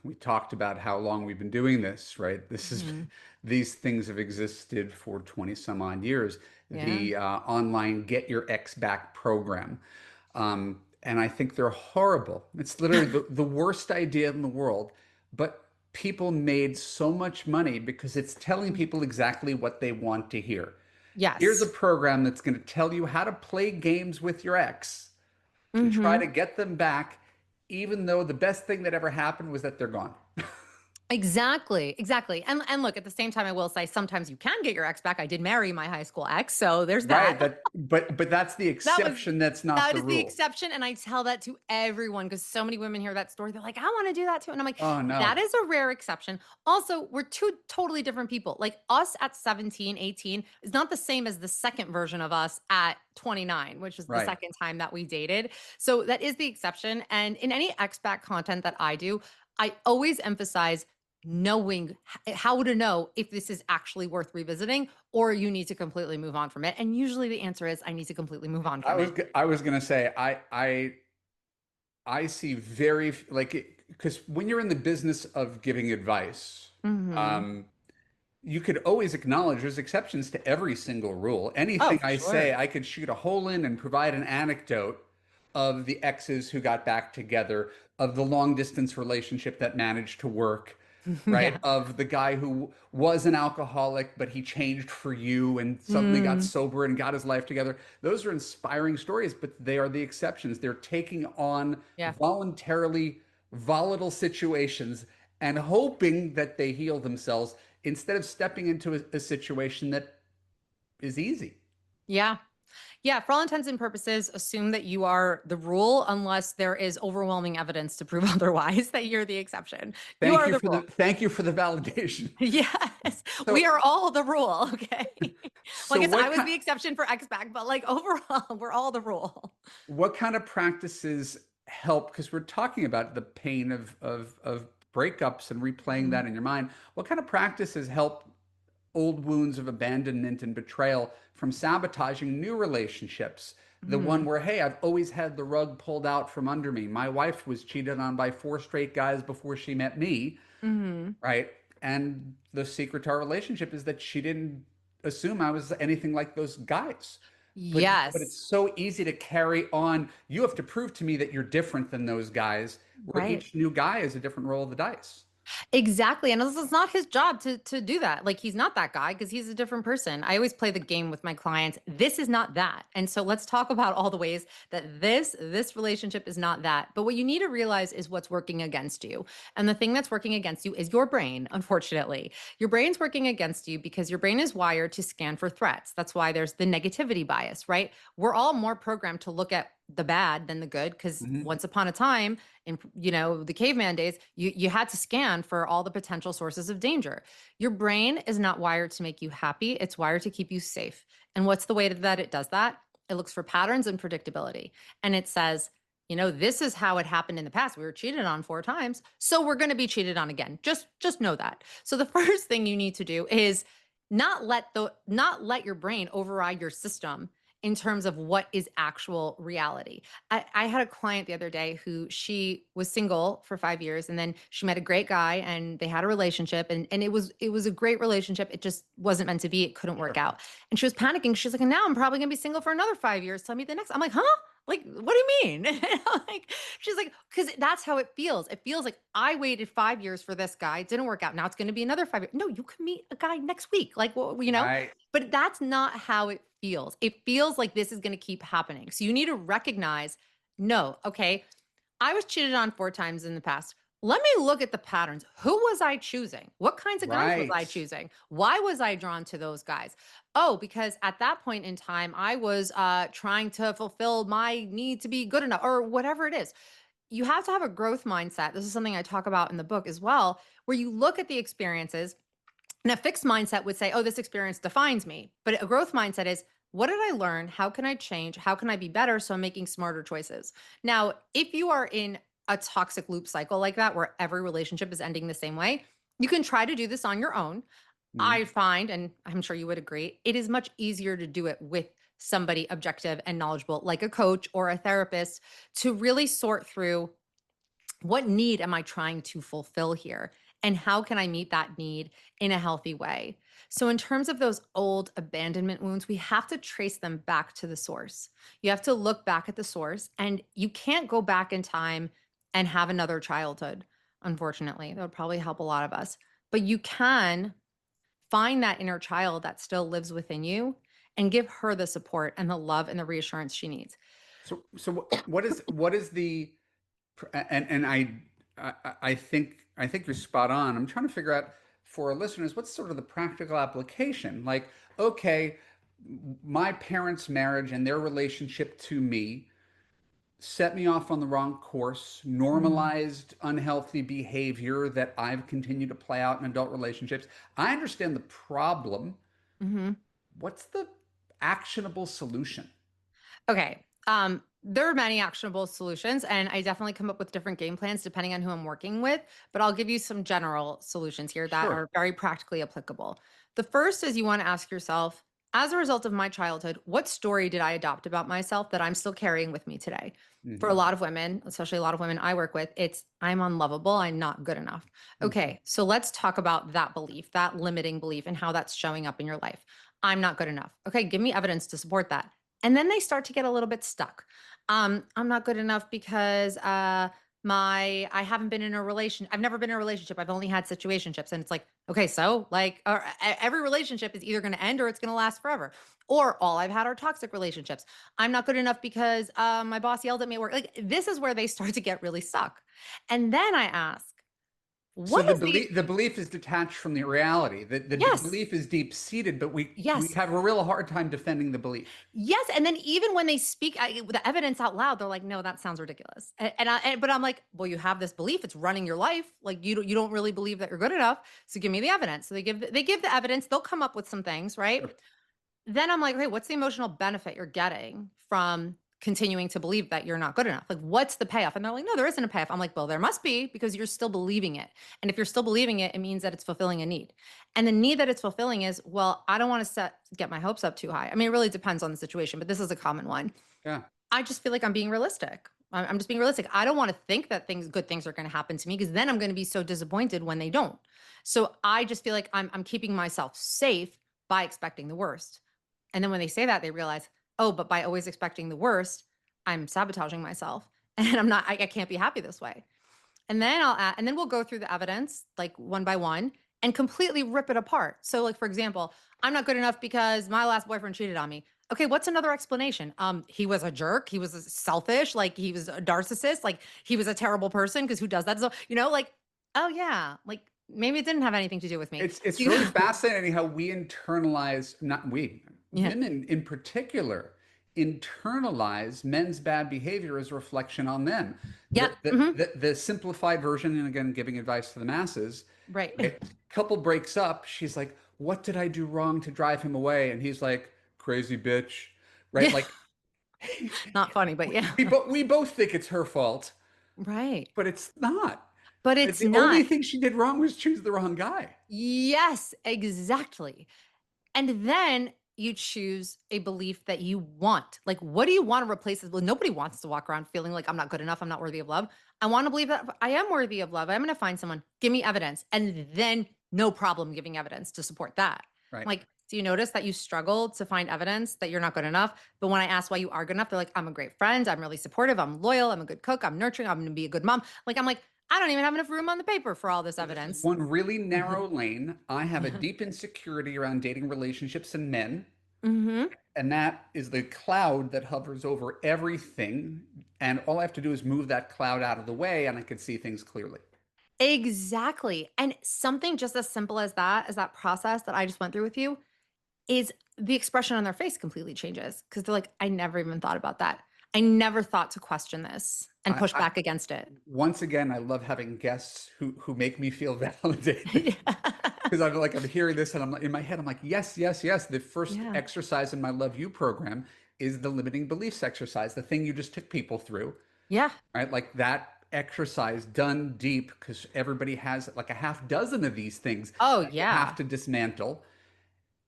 we talked about how long we've been doing this, right? This is Mhm. these things have existed for 20 some odd years. Yeah. The online Get Your Ex Back program. And I think they're horrible. It's literally the worst idea in the world. But people made so much money because it's telling people exactly what they want to hear. Here's a Yes. program that's going to tell you how to play games with your ex to try to Mhm. get them back, even though the best thing that ever happened was that they're gone. Exactly, exactly. And look, at the same time, I will say sometimes you can get your ex back. I did marry my high school ex, so there's Right. that. But that's the That was exception. That's not that the is the rule. exception, and I tell that to everyone because so many women hear that story. They're like, "I wanna do that too," and I'm like, Oh "That no. is a rare exception." Also, we're 2 totally different people. Like, us at 17, 18 is not the same as the second version of us at 29, which is the Right. second time that we dated. So, that is the exception, and in any expat content that I do, I always emphasize knowing how to know if this is actually worth revisiting or you need to completely move on from it. And usually the answer is I need to completely move on from it. I was gonna say I see very like because when you're in the business of giving advice, Mhm. um, you could always acknowledge there's exceptions to every single rule. Oh, Anything for I say, sure. I could shoot a hole in and provide an anecdote of the exes who got back together, of the long distance relationship that managed to work, right? Yeah. Of the guy who was an alcoholic, but he changed for you and suddenly got Mm, sober and got his life together. Those are inspiring stories, but they are the exceptions. They're taking on yeah. voluntarily volatile situations and hoping that they heal themselves instead of stepping into a situation that is easy. Yeah. Yeah. For all intents and purposes, assume that you are the rule unless there is overwhelming evidence to prove otherwise that you're the exception. You are the rule. Thank you for the validation. Yes. We So are all the rule. Okay. Well, I so guess I was the exception for X back, but like overall, we're all the rule. what kind of practices help? Because we're talking about the pain of breakups and replaying Mhm. that in your mind. What kind of practices help old wounds of abandonment and betrayal from sabotaging new relationships? The one Mhm. where, hey, I've always had the rug pulled out from under me. My wife was cheated on by four straight guys before she met me, Mhm. right? And the secret to our relationship is that she didn't assume I was anything like those guys. But it's Yes. so easy to carry on. You have to prove to me that you're different than those guys, where Right. each new guy is a different roll of the dice. Exactly, and this is not his job to do that. Like, he's not that guy because he's a different person. I always play the game with my clients. This is not that. And so let's talk about all the ways that this relationship is not that. But what you need to realize is what's working against you. And the thing that's working against you is your brain, unfortunately. Your brain's working against you because your brain is wired to scan for threats. That's why there's the negativity bias, right? We're all more programmed to look at the bad than the good because Mhm. once upon a time in the caveman days, you had to scan for all the potential sources of danger. Your brain is not wired to make you happy, it's wired to keep you safe. And what's the way that it does that? It looks for patterns and predictability, and it says, this is how it happened in the past. We were cheated on 4 times, so we're going to be cheated on again. Just know that. So the first thing you need to do is not let your brain override your system in terms of what is actual reality. I had a client the other day who she was single for 5 years, and then she met a great guy and they had a relationship, and it was a great relationship. It just wasn't meant to be. It couldn't work Sure. out. And she was panicking. She's like, and now I'm probably gonna be single for another 5 years. Tell me the next. I'm like, huh? Like, what do you mean? Like, she's like, because that's how it feels. It feels like I waited 5 years for this guy. It didn't work out. Now it's going to be another 5 years. No, you can meet a guy next week. Like, well. Right. But that's not how it feels. It feels like this is going to keep happening. So you need to recognize, no, okay, I was cheated on 4 times in the past. Let me look at the patterns. Who was I choosing? What kinds of guys was Right. I choosing? Why was I drawn to those guys? Oh, because at that point in time, I was trying to fulfill my need to be good enough or whatever it is. You have to have a growth mindset. This is something I talk about in the book as well, where you look at the experiences, and a fixed mindset would say, oh, this experience defines me. But a growth mindset is, what did I learn? How can I change? How can I be better? So I'm making smarter choices. Now, if you are in a toxic loop cycle like that, where every relationship is ending the same way, you can try to do this on your own. I Mhm. find, and I'm sure you would agree, it is much easier to do it with somebody objective and knowledgeable, like a coach or a therapist, to really sort through What need am I trying to fulfill here? And how can I meet that need in a healthy way? So, in terms of those old abandonment wounds, we have to trace them back to the source. You have to look back at the source, and you can't go back in time and have another childhood, unfortunately. That would probably help a lot of us. But you can find that inner child that still lives within you and give her the support and the love and the reassurance she needs. So what is the and I think you're spot on. I'm trying to figure out for our listeners what's sort of the practical application. Like, okay, my parents' marriage and their relationship to me set me off on the wrong course, normalized unhealthy behavior that I've continued to play out in adult relationships. I understand the problem. Mhm. What's the actionable solution? Okay. There are many actionable solutions, and I definitely come up with different game plans depending on who I'm working with. But I'll give you some general solutions here that Sure. are very practically applicable. The first is you want to ask yourself, as a result of my childhood, what story did I adopt about myself that I'm still carrying with me today? For a Hmm. lot of women, especially a lot of women I work with, it's I'm unlovable, I'm not good enough. Hmm. Okay, so let's talk about that belief, that limiting belief, and how that's showing up in your life. I'm not good enough. Okay, give me evidence to support that. And then they start to get a little bit stuck. I'm not good enough because my I haven't been in a relation. I've never been in a relationship. I've only had situationships. And it's like, okay, so like every relationship is either going to end or it's going to last forever. Or all I've had are toxic relationships. I'm not good enough because my boss yelled at me at work. Like this is where they start to get really stuck. And then I ask, So what the is the belief is detached from the reality. The yes, belief is deep seated, but we yes. have a real hard time defending the belief. Yes, and then even when they speak the evidence out loud, they're like, "No, that sounds ridiculous." But I'm like, "Well, you have this belief; it's running your life. Like you don't really believe that you're good enough. So give me the evidence." So they give the evidence. They'll come up with some things, right? Sure. Then I'm like, "Okay, what's the emotional benefit you're getting from continuing to believe that you're not good enough? Like, what's the payoff?" And they're like, "No, there isn't a payoff." I'm like, "Well, there must be because you're still believing it. And if you're still believing it, it means that it's fulfilling a need. And the need that it's fulfilling is, well, I don't want to get my hopes up too high. I mean, it really depends on the situation, but this is a common one. Yeah. I just feel like I'm being realistic. I'm just being realistic. I don't want to think that good things are going to happen to me because then I'm going to be so disappointed when they don't. So I just feel like I'm keeping myself safe by expecting the worst. And then when they say that, they realize, oh, but by always expecting the worst, I'm sabotaging myself, and I'm not. I can't be happy this way. And then we'll go through the evidence like one by one and completely rip it apart. So like for example, I'm not good enough because my last boyfriend cheated on me. Okay, what's another explanation? He was a jerk, he was selfish, like he was a narcissist, like he was a terrible person because who does that? So, like, oh yeah, like maybe it didn't have anything to do with me. It's You really fascinating how we internalize, not we, Yeah. women in particular, internalize men's bad behavior as a reflection on them. Yeah. The simplified version, and again, giving advice to the masses, Right. right? Couple breaks up, she's like, "What did I do wrong to drive him away?" And he's like, "Crazy bitch," right? Yeah. Like, Not funny, but yeah. we both think it's her fault, Right. but it's not. But it's The only not. thing she did wrong was choose the wrong guy. Yes, exactly. And then you choose a belief that you want. Like, what do you want to replace this? Well, nobody wants to walk around feeling like I'm not good enough. I'm not worthy of love. I want to believe that I am worthy of love. I'm going to find someone. Give me evidence. And then no problem giving evidence to support that. Right. Like, do you notice that you struggle to find evidence that you're not good enough? But when I ask why you are good enough, they're like, I'm a great friend. I'm really supportive. I'm loyal. I'm a good cook. I'm nurturing. I'm going to be a good mom. Like, I'm like, I don't even have enough room on the paper for all this So this is evidence. one really narrow lane. I have a Yeah. deep insecurity around dating relationships and men, Hmm. and that is the cloud that hovers over everything. And all I have to do is move that cloud out of the way, and I can see things clearly. Exactly. And something just as simple as that process that I just went through with you is the expression on their face completely changes because they're like, I never even thought about that. I never thought to question this and push I back against it. once again, I love having guests who make me feel validated Yeah. because I'm hearing this and I'm like in my head I'm like yes, yes, yes. The first Yeah. exercise in my Love You program is the limiting beliefs exercise, the thing you just took people through. Yeah. Right? Like that exercise done deep because everybody has like a half dozen of these things Oh, that you have yeah. to dismantle.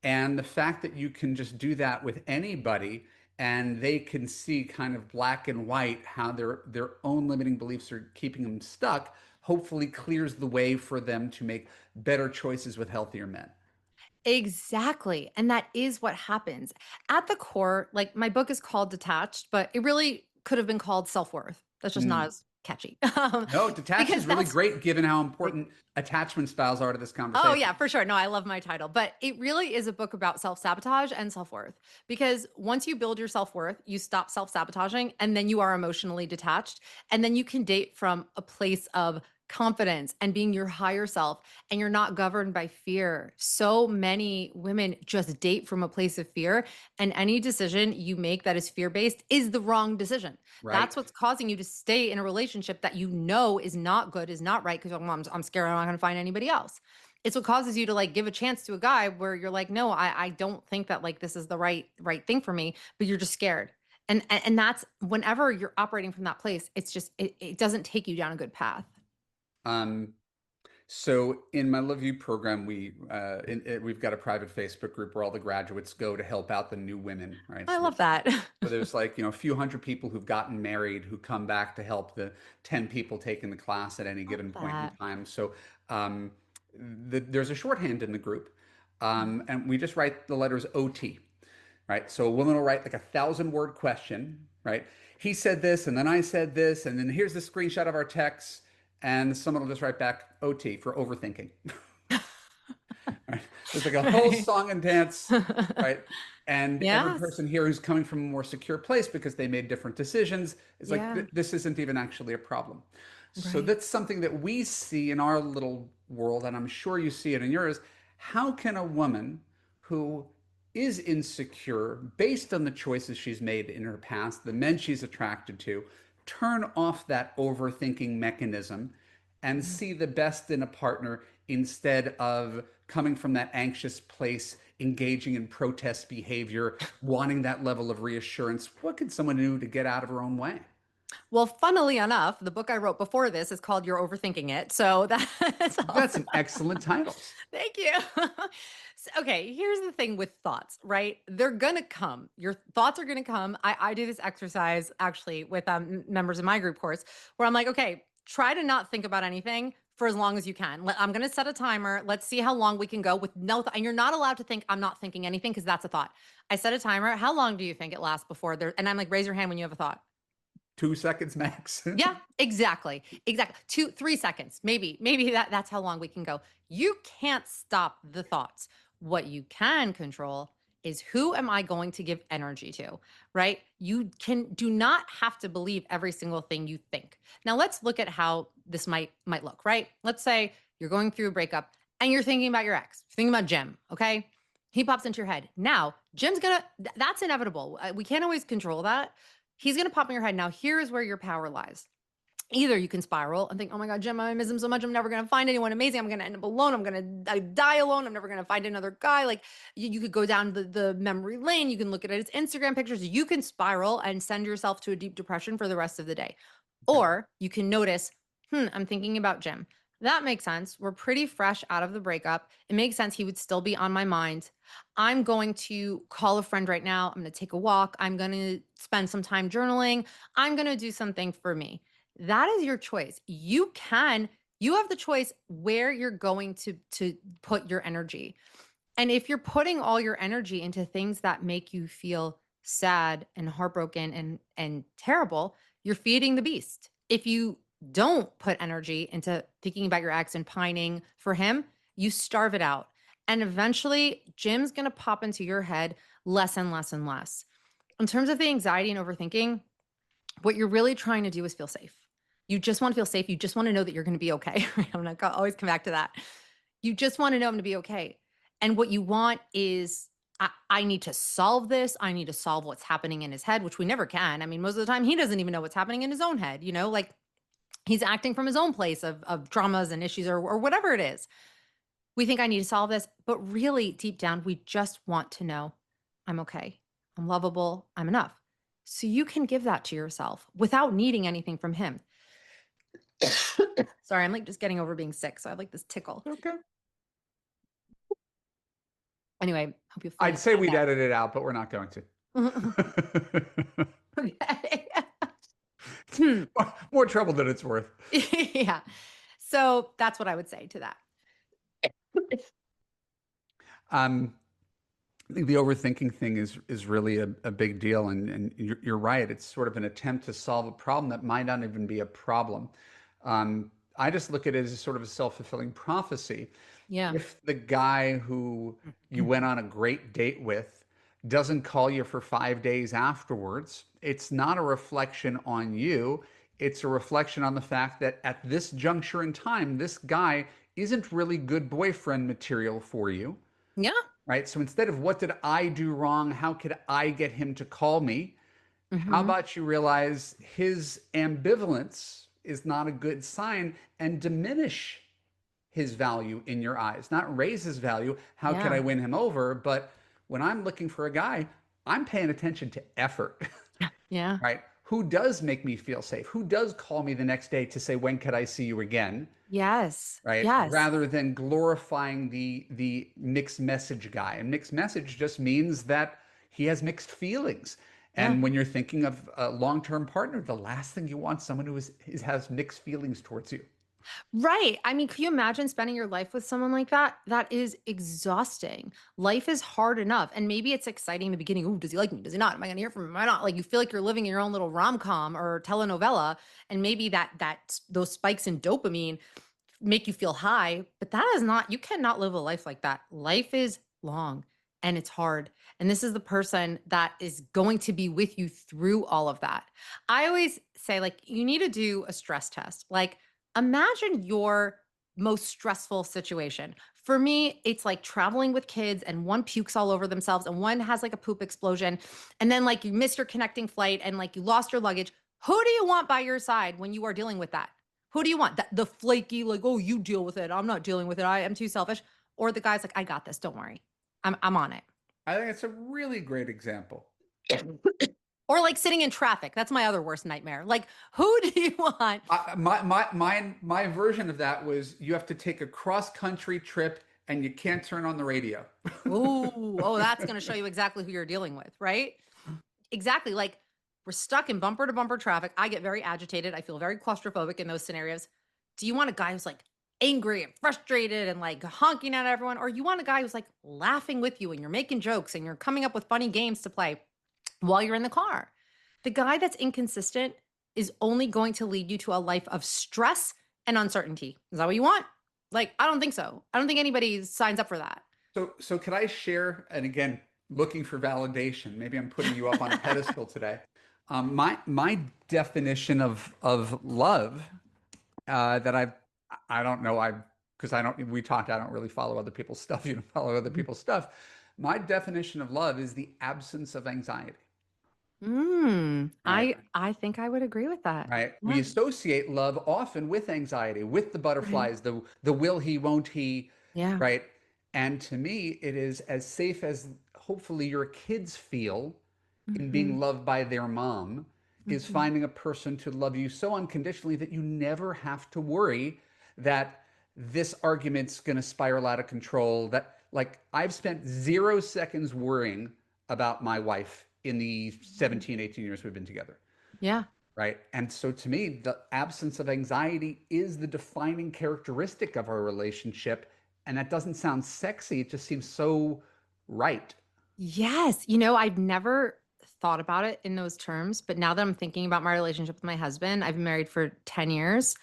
And the fact that you can just do that with anybody and they can see kind of black and white how their own limiting beliefs are keeping them stuck, hopefully clears the way for them to make better choices with healthier men. Exactly. And that is what happens. At the core, like my book is called Detached, but it really could have been called Self Worth. That's just not Mm. as catchy. No, detached Because is really that's great given how like, important attachment styles are to this oh, yeah, conversation. for sure. No, I love my title, but it really is a book about self sabotage and self worth. Because once you build your self worth, you stop self sabotaging and then you are emotionally detached. And then you can date from a place of confidence and being your higher self, and you're not governed by fear. So many women just date from a place of fear, and any decision you make that is fear based is the wrong decision. Right. That's what's causing you to stay in a relationship that you know is not good, is not right, because I'm scared I'm not going to find anybody else. It's what causes you to like give a chance to a guy where you're like, no, I don't think that like this is the right thing for me, but you're just scared. And that's whenever you're operating from that place, it's just it doesn't take you down a good path. Um, so in my Love You program, we've got a private Facebook group where all the graduates go to help out the new women, right? I So love that. there's like, a few hundred people who've gotten married who come back to help the 10 people taking the class at any Love given point in that. time. So um, there's a shorthand in the group, and we just write the letters OT, right? So a woman will write like 1,000 word question, right? He said this, and then I said this, and then here's the screenshot of our text, and someone will just write back OT for overthinking. Right? There's like a whole Right. song and dance, right? And every Yes. person here who's coming from a more secure place because they made different decisions is like, Yeah. this isn't even actually a problem. So Right. that's something that we see in our little world, and I'm sure you see it in yours. How can a woman who is insecure based on the choices she's made in her past, the men she's attracted to, turn off that overthinking mechanism and Mhm. see the best in a partner instead of coming from that anxious place, engaging in protest behavior, wanting that level of reassurance? What can someone do to get out of her own way? Well, funnily enough, the book I wrote before this is called You're Overthinking It. So that's You've got also some excellent titles. thank you. Okay, here's the thing with thoughts, right? They're gonna come. Your thoughts are gonna come. I do this exercise actually with members of my group course where I'm like, okay, try to not think about anything for as long as you can. I'm gonna set a timer. Let's see how long we can go with no and you're not allowed to think I'm not thinking anything because that's a thought. I set a timer. How long do you think it lasts before there? And I'm like, raise your hand when you have a thought. 2 seconds max. Yeah, exactly. Exactly. 2, 3 seconds. Maybe that's how long we can go. You can't stop the thoughts. What you can control is who am I going to give energy to, right? You can do not have to believe every single thing you think. Now let's look at how this might look, right? Let's say you're going through a breakup and you're thinking about your ex, you're thinking about Jim, okay? He pops into your head. Now, Jim's gonna, that's inevitable. We can't always control that. He's going to pop in your head. Now, here is where your power lies. Either you can spiral and think, oh my God, Jim, I miss him so much. I'm never going to find anyone amazing. I'm going to end up alone. I'm going to die alone. I'm never going to find another guy. Like you could go down the memory lane. You can look at his Instagram pictures. You can spiral and send yourself to a deep depression for the rest of the day. Okay. Or you can notice, I'm thinking about Jim. That makes sense. We're pretty fresh out of the breakup. It makes sense. He would still be on my mind. I'm going to call a friend right now. I'm going to take a walk. I'm going to spend some time journaling. I'm going to do something for me. That is your choice. You have the choice where you're going to put your energy. And if you're putting all your energy into things that make you feel sad and heartbroken and terrible, you're feeding the beast. If you don't put energy into thinking about your ex and pining for him, you starve it out. And eventually, Jim's going to pop into your head less and less and less. In terms of the anxiety and overthinking, what you're really trying to do is feel safe. You just want to feel safe. You just want to know that you're going to be okay. I'm not going to always come back to that. You just want to know I'm going to be okay. And what you want is, I need to solve this. I need to solve what's happening in his head, which we never can. I mean, most of the time, he doesn't even know what's happening in his own head, like he's acting from his own place of traumas and issues or whatever it is. We think I need to solve this, but really deep down, we just want to know I'm okay. I'm lovable. I'm enough. So you can give that to yourself without needing anything from him. Sorry, I'm like just getting over being sick. So I have like this tickle. Okay. Anyway, hope you feel I'd the say pain we'd there. edit it out, but we're not going to. Okay. Hmm. More trouble than it's worth. Yeah. So that's what I would say to that. Um, I think the overthinking thing is really a big deal, and you're right. It's sort of an attempt to solve a problem that might not even be a problem. I just look at it as sort of a self-fulfilling prophecy. Yeah. If the guy who you went on a great date with doesn't call you for 5 days afterwards, it's not a reflection on you. It's a reflection on the fact that at this juncture in time, this guy isn't really good boyfriend material for you, Yeah. right? So instead of what did I do wrong? How could I get him to call me? How Hmm. about you realize his ambivalence is not a good sign and diminish his value in your eyes, not raise his value. How can I Yeah. win him over? But when I'm looking for a guy, I'm paying attention to effort, Yeah. right? Who does make me feel safe? Who does call me the next day to say, when could I see you again? Yes. Right? Yes. Rather than glorifying the mixed message guy. And mixed message just means that he has mixed feelings. Yeah. And when you're thinking of a long-term partner, the last thing you want someone who has mixed feelings towards you. Right. I mean, can you imagine spending your life with someone like that? That is exhausting. Life is hard enough. And maybe it's exciting in the beginning. Oh, does he like me? Does he not? Am I going to hear from him? Am I not? Like you feel like you're living in your own little rom-com or telenovela. And maybe those spikes in dopamine make you feel high, but that is not, you cannot live a life like that. Life is long and it's hard. And this is the person that is going to be with you through all of that. I always say, like, you need to do a stress test. Like, imagine your most stressful situation. For me, it's like traveling with kids and one pukes all over themselves and one has like a poop explosion. And then, like, you missed your connecting flight and like you lost your luggage. Who do you want by your side when you are dealing with that? Who do you want? The flaky, like, oh, you deal with it. I'm not dealing with it. I am too selfish. Or the guy's like, I got this. Don't worry. I'm on it. I think it's a really great example. Or like sitting in traffic. That's my other worst nightmare. Like, who do you want? My version of that was you have to take a cross-country trip and you can't turn on the radio. Oh, that's going to show you exactly who you're dealing with, right? Exactly. Like, we're stuck in bumper to bumper traffic. I get very agitated. I feel very claustrophobic in those scenarios. Do you want a guy who's like angry and frustrated and like honking at everyone? Or you want a guy who's like laughing with you and you're making jokes and you're coming up with funny games to play while you're in the car? The guy that's inconsistent is only going to lead you to a life of stress and uncertainty. Is that what you want? Like, I don't think so. I don't think anybody signs up for that. So could I share, and again, looking for validation, maybe I'm putting you up on a pedestal today. My definition of love that I don't know, because I don't we talked, I don't really follow other people's stuff. You don't follow other people's stuff. My definition of love is the absence of anxiety, right? I think I would agree with that. Right. We Yeah. associate love often with anxiety, with the Right. butterflies, the will he, won't he, Yeah. right? And to me, it is as safe as hopefully your kids feel in being Mhm. loved by their mom, is Mhm. finding a person to love you so unconditionally that you never have to worry that this argument's going to spiral out of control. That, like, I've spent 0 seconds worrying about my wife in the 17, 18 years we've been together. Yeah. Right. And so to me, the absence of anxiety is the defining characteristic of our relationship. And that doesn't sound sexy. It just seems so right. Yes. I've never thought about it in those terms, but now that I'm thinking about my relationship with my husband, I've been married for 10 years.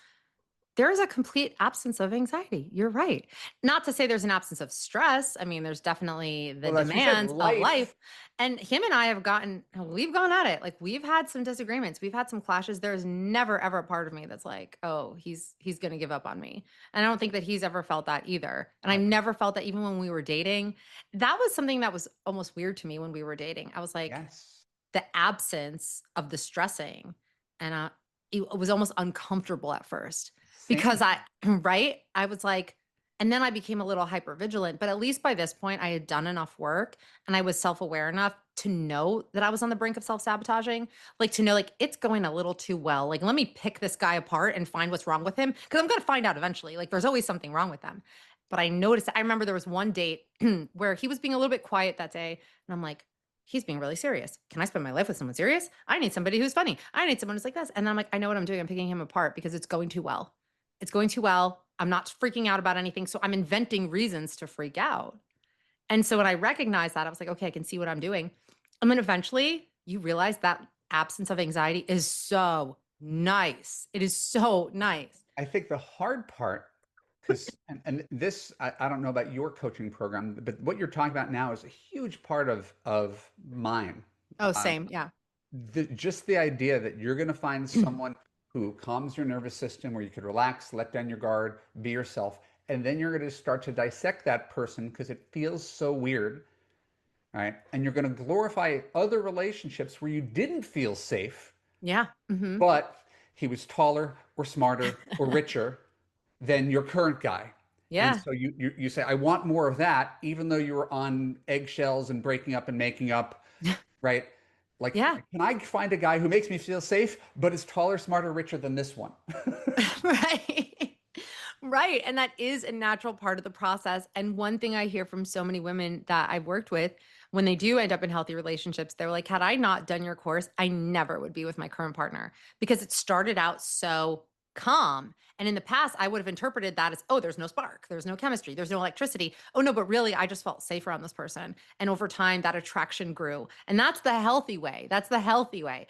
There is a complete absence of anxiety. You're right. Not to say there's an absence of stress. I mean, there's definitely the Well, as you said, demands of life. life. And him and I we've gone at it. Like we've had some disagreements. We've had some clashes. There's never ever a part of me that's like, oh, he's gonna give up on me. And I don't think that he's ever felt that either. And I Okay. never felt that even when we were dating. That was something that was almost weird to me when we were dating. I was like, Yes. the absence of the stressing. And it was almost uncomfortable at first because Same. right? I was like, and then I became a little hyper vigilant. But at least by this point, I had done enough work and I was self aware enough to know that I was on the brink of self sabotaging, like to know, like, it's going a little too well. Like, let me pick this guy apart and find what's wrong with him because I'm going to find out eventually. Like, there's always something wrong with them. But I noticed, I remember there was one date where he was being a little bit quiet that day. And I'm like, he's being really serious. Can I spend my life with someone serious? I need somebody who's funny. I need someone who's like this. And then I'm like, I know what I'm doing. I'm picking him apart because it's going too well. It's going too well. I'm not freaking out about anything. So I'm inventing reasons to freak out. And so when I recognized that, I was like, okay, I can see what I'm doing. And then eventually you realize that absence of anxiety is so nice. It is so nice. I think the hard part, because and this I don't know about your coaching program, but what you're talking about now is a huge part of mine. Oh, Uh, same. Yeah. just the idea that you're going to find someone who calms your nervous system, where you could relax, let down your guard, be yourself, and then you're going to start to dissect that person because it feels so weird, right? And you're going to glorify other relationships where you didn't feel safe, Yeah. but he was taller or smarter or richer than your current guy. And Yeah. so you say, I want more of that, even though you were on eggshells and breaking up and making up, right? Like, Yeah. can I find a guy who makes me feel safe, but is taller, smarter, richer than this one? Right. Right. And that is a natural part of the process. And one thing I hear from so many women that I've worked with when they do end up in healthy relationships, they're like, had I not done your course, I never would be with my current partner because it started out so calm. And in the past, I would have interpreted that as, oh, there's no spark, there's no chemistry, there's no electricity. Oh, no, but really, I just felt safe around this person. And over time, that attraction grew. And that's the healthy way. That's the healthy way.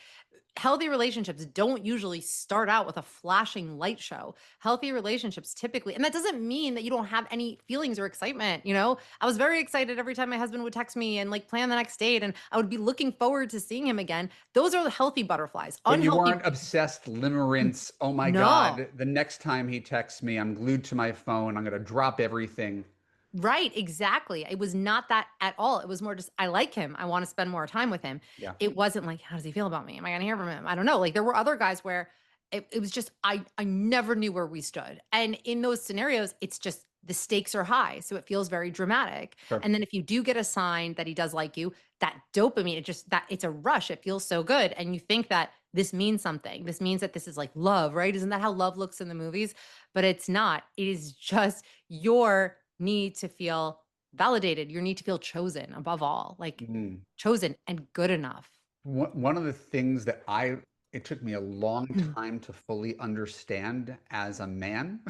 Healthy relationships don't usually start out with a flashing light show. Healthy relationships typically, and that doesn't mean that you don't have any feelings or excitement. I was very excited every time my husband would text me and like plan the next date, and I would be looking forward to seeing him again. Those are the healthy butterflies. But you Unhealthy, weren't obsessed limerence. Oh my no. God, the next time he texts me, I'm glued to my phone. I'm going to drop everything. Right, exactly. It was not that at all. It was more just, I like him. I want to spend more time with him. Yeah. It wasn't like, how does he feel about me? Am I going to hear from him? I don't know. Like there were other guys where it was just, I never knew where we stood. And in those scenarios, it's just the stakes are high. So it feels very dramatic. Sure. And then if you do get a sign that he does like you, that dopamine, that it's a rush. It feels so good. And you think that this means something. This means that this is like love, right? Isn't that how love looks in the movies? But it's not. It is just your need to feel validated. Your need to feel chosen above all, like Mm. chosen and good enough. One of the things that it took me a long time to fully understand as a man,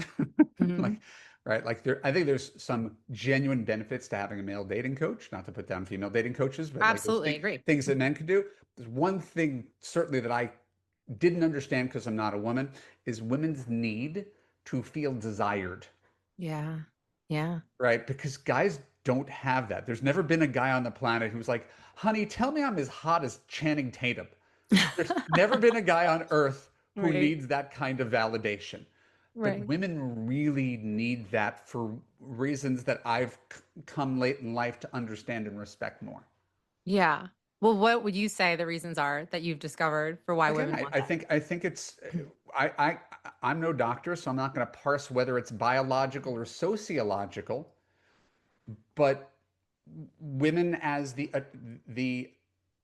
Mhm. like, right, like I think there's some genuine benefits to having a male dating coach, not to put down female dating coaches, but like Absolutely agree. things that men can do. There's one thing certainly that I didn't understand because I'm not a woman is women's need to feel desired, Yeah. Yeah. right? Because guys don't have that. There's never been a guy on the planet who's like, honey, tell me I'm as hot as Channing Tatum. There's never been a guy on earth who Right. needs that kind of validation. But Right. women really need that for reasons that I've come late in life to understand and respect more. Yeah. Well, what would you say the reasons are that you've discovered for why Again, women want I think it's that? I'm no doctor, so I'm not going to parse whether it's biological or sociological, but women as the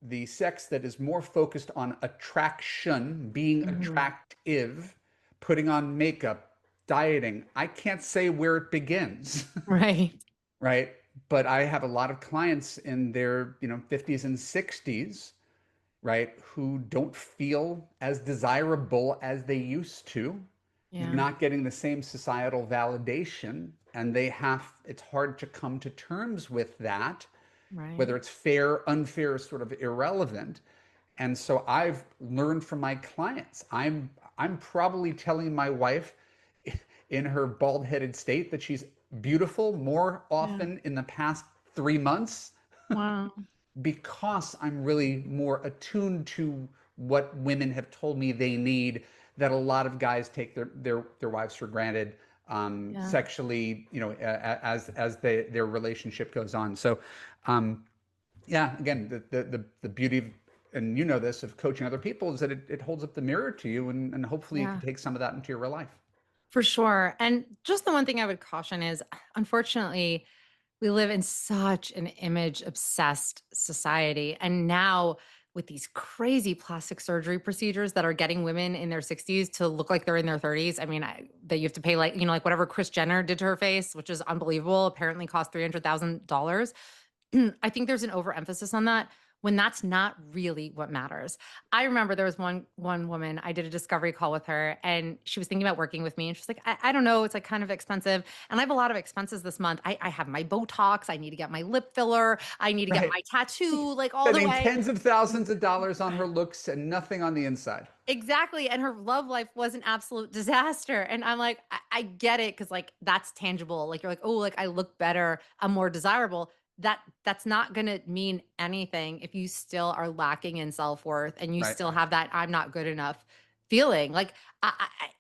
the sex that is more focused on attraction, being Mhm. attractive, putting on makeup, dieting. I can't say where it begins, Right. right? But I have a lot of clients in their, 50s and 60s, right, who don't feel as desirable as they used to. They're Yeah. not getting the same societal validation, and it's hard to come to terms with that, Right. whether it's fair, unfair, sort of irrelevant. And so I've learned from my clients. I'm probably telling my wife in her bald-headed state that she's beautiful more Yeah. often in the past 3 months Wow. because I'm really more attuned to what women have told me they need, that a lot of guys take their wives for granted, Yeah. sexually, as their relationship goes on. So, yeah, again, the beauty of, and you know this, of coaching other people is that it holds up the mirror to you, and hopefully you can Yeah. take some of that into your real life. For sure. And just the one thing I would caution is unfortunately, we live in such an image obsessed society. And now, with these crazy plastic surgery procedures that are getting women in their 60s to look like they're in their 30s. I mean, that you have to pay like, like whatever Kris Jenner did to her face, which is unbelievable, apparently cost $300,000. I think there's an overemphasis on that. when that's not really what matters. I remember there was one woman, I did a discovery call with her and she was thinking about working with me and she's like, I don't know, it's like kind of expensive. And I have a lot of expenses this month. I have my Botox, I need to get my lip filler, I need to get Right. my tattoo, like all the Spending way. tens of thousands of dollars on her looks and nothing on the inside. Exactly. And her love life was an absolute disaster. And I'm like, I get it because like that's tangible. Like you're like, oh, like I look better, I'm more desirable. That's not gonna mean anything if you still are lacking in self-worth and you Right. still have that I'm not good enough feeling. Like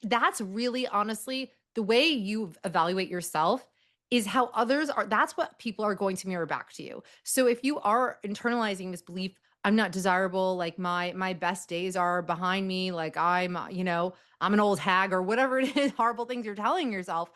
that's really honestly the way you evaluate yourself is how others are. That's what people are going to mirror back to you. So if you are internalizing this belief I'm not desirable, like my best days are behind me, like I'm an old hag or whatever it is, horrible things you're telling yourself.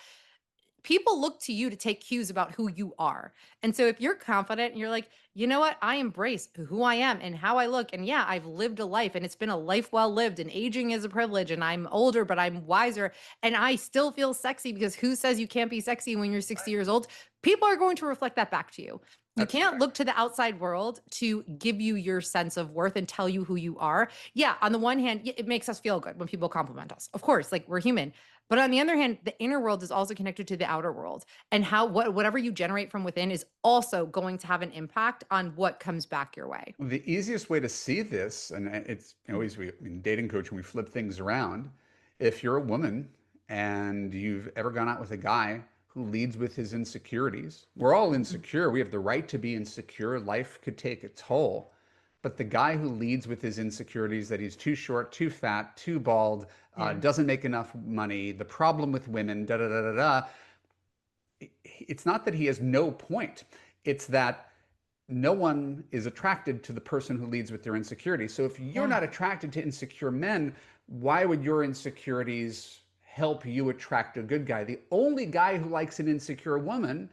People look to you to take cues about who you are. And so if you're confident and you're like, you know what, I embrace who I am and how I look. And yeah, I've lived a life and it's been a life well lived and aging is a privilege and I'm older, but I'm wiser and I still feel sexy because who says you can't be sexy when you're 60 years old? People are going to reflect that back to you. You That's can't look to the outside world to give you your sense of worth and tell you who you are. Yeah, on the one hand, it makes us feel good when people compliment us. Of course, like we're human. But on the other hand, the inner world is also connected to the outer world. And whatever you generate from within is also going to have an impact on what comes back your way. the easiest way to see this, and it's always we in dating coaching, we flip things around. If you're a woman and you've ever gone out with a guy who leads with his insecurities, we're all insecure. We have the right to be insecure. Life could take a toll. But the guy who leads with his insecurities that he's too short, too fat, too bald, Yeah. doesn't make enough money, the problem with women, da da da da da, it's not that he has no point. It's that no one is attracted to the person who leads with their insecurities. So if you're Yeah. not attracted to insecure men, why would your insecurities help you attract a good guy? The only guy who likes an insecure woman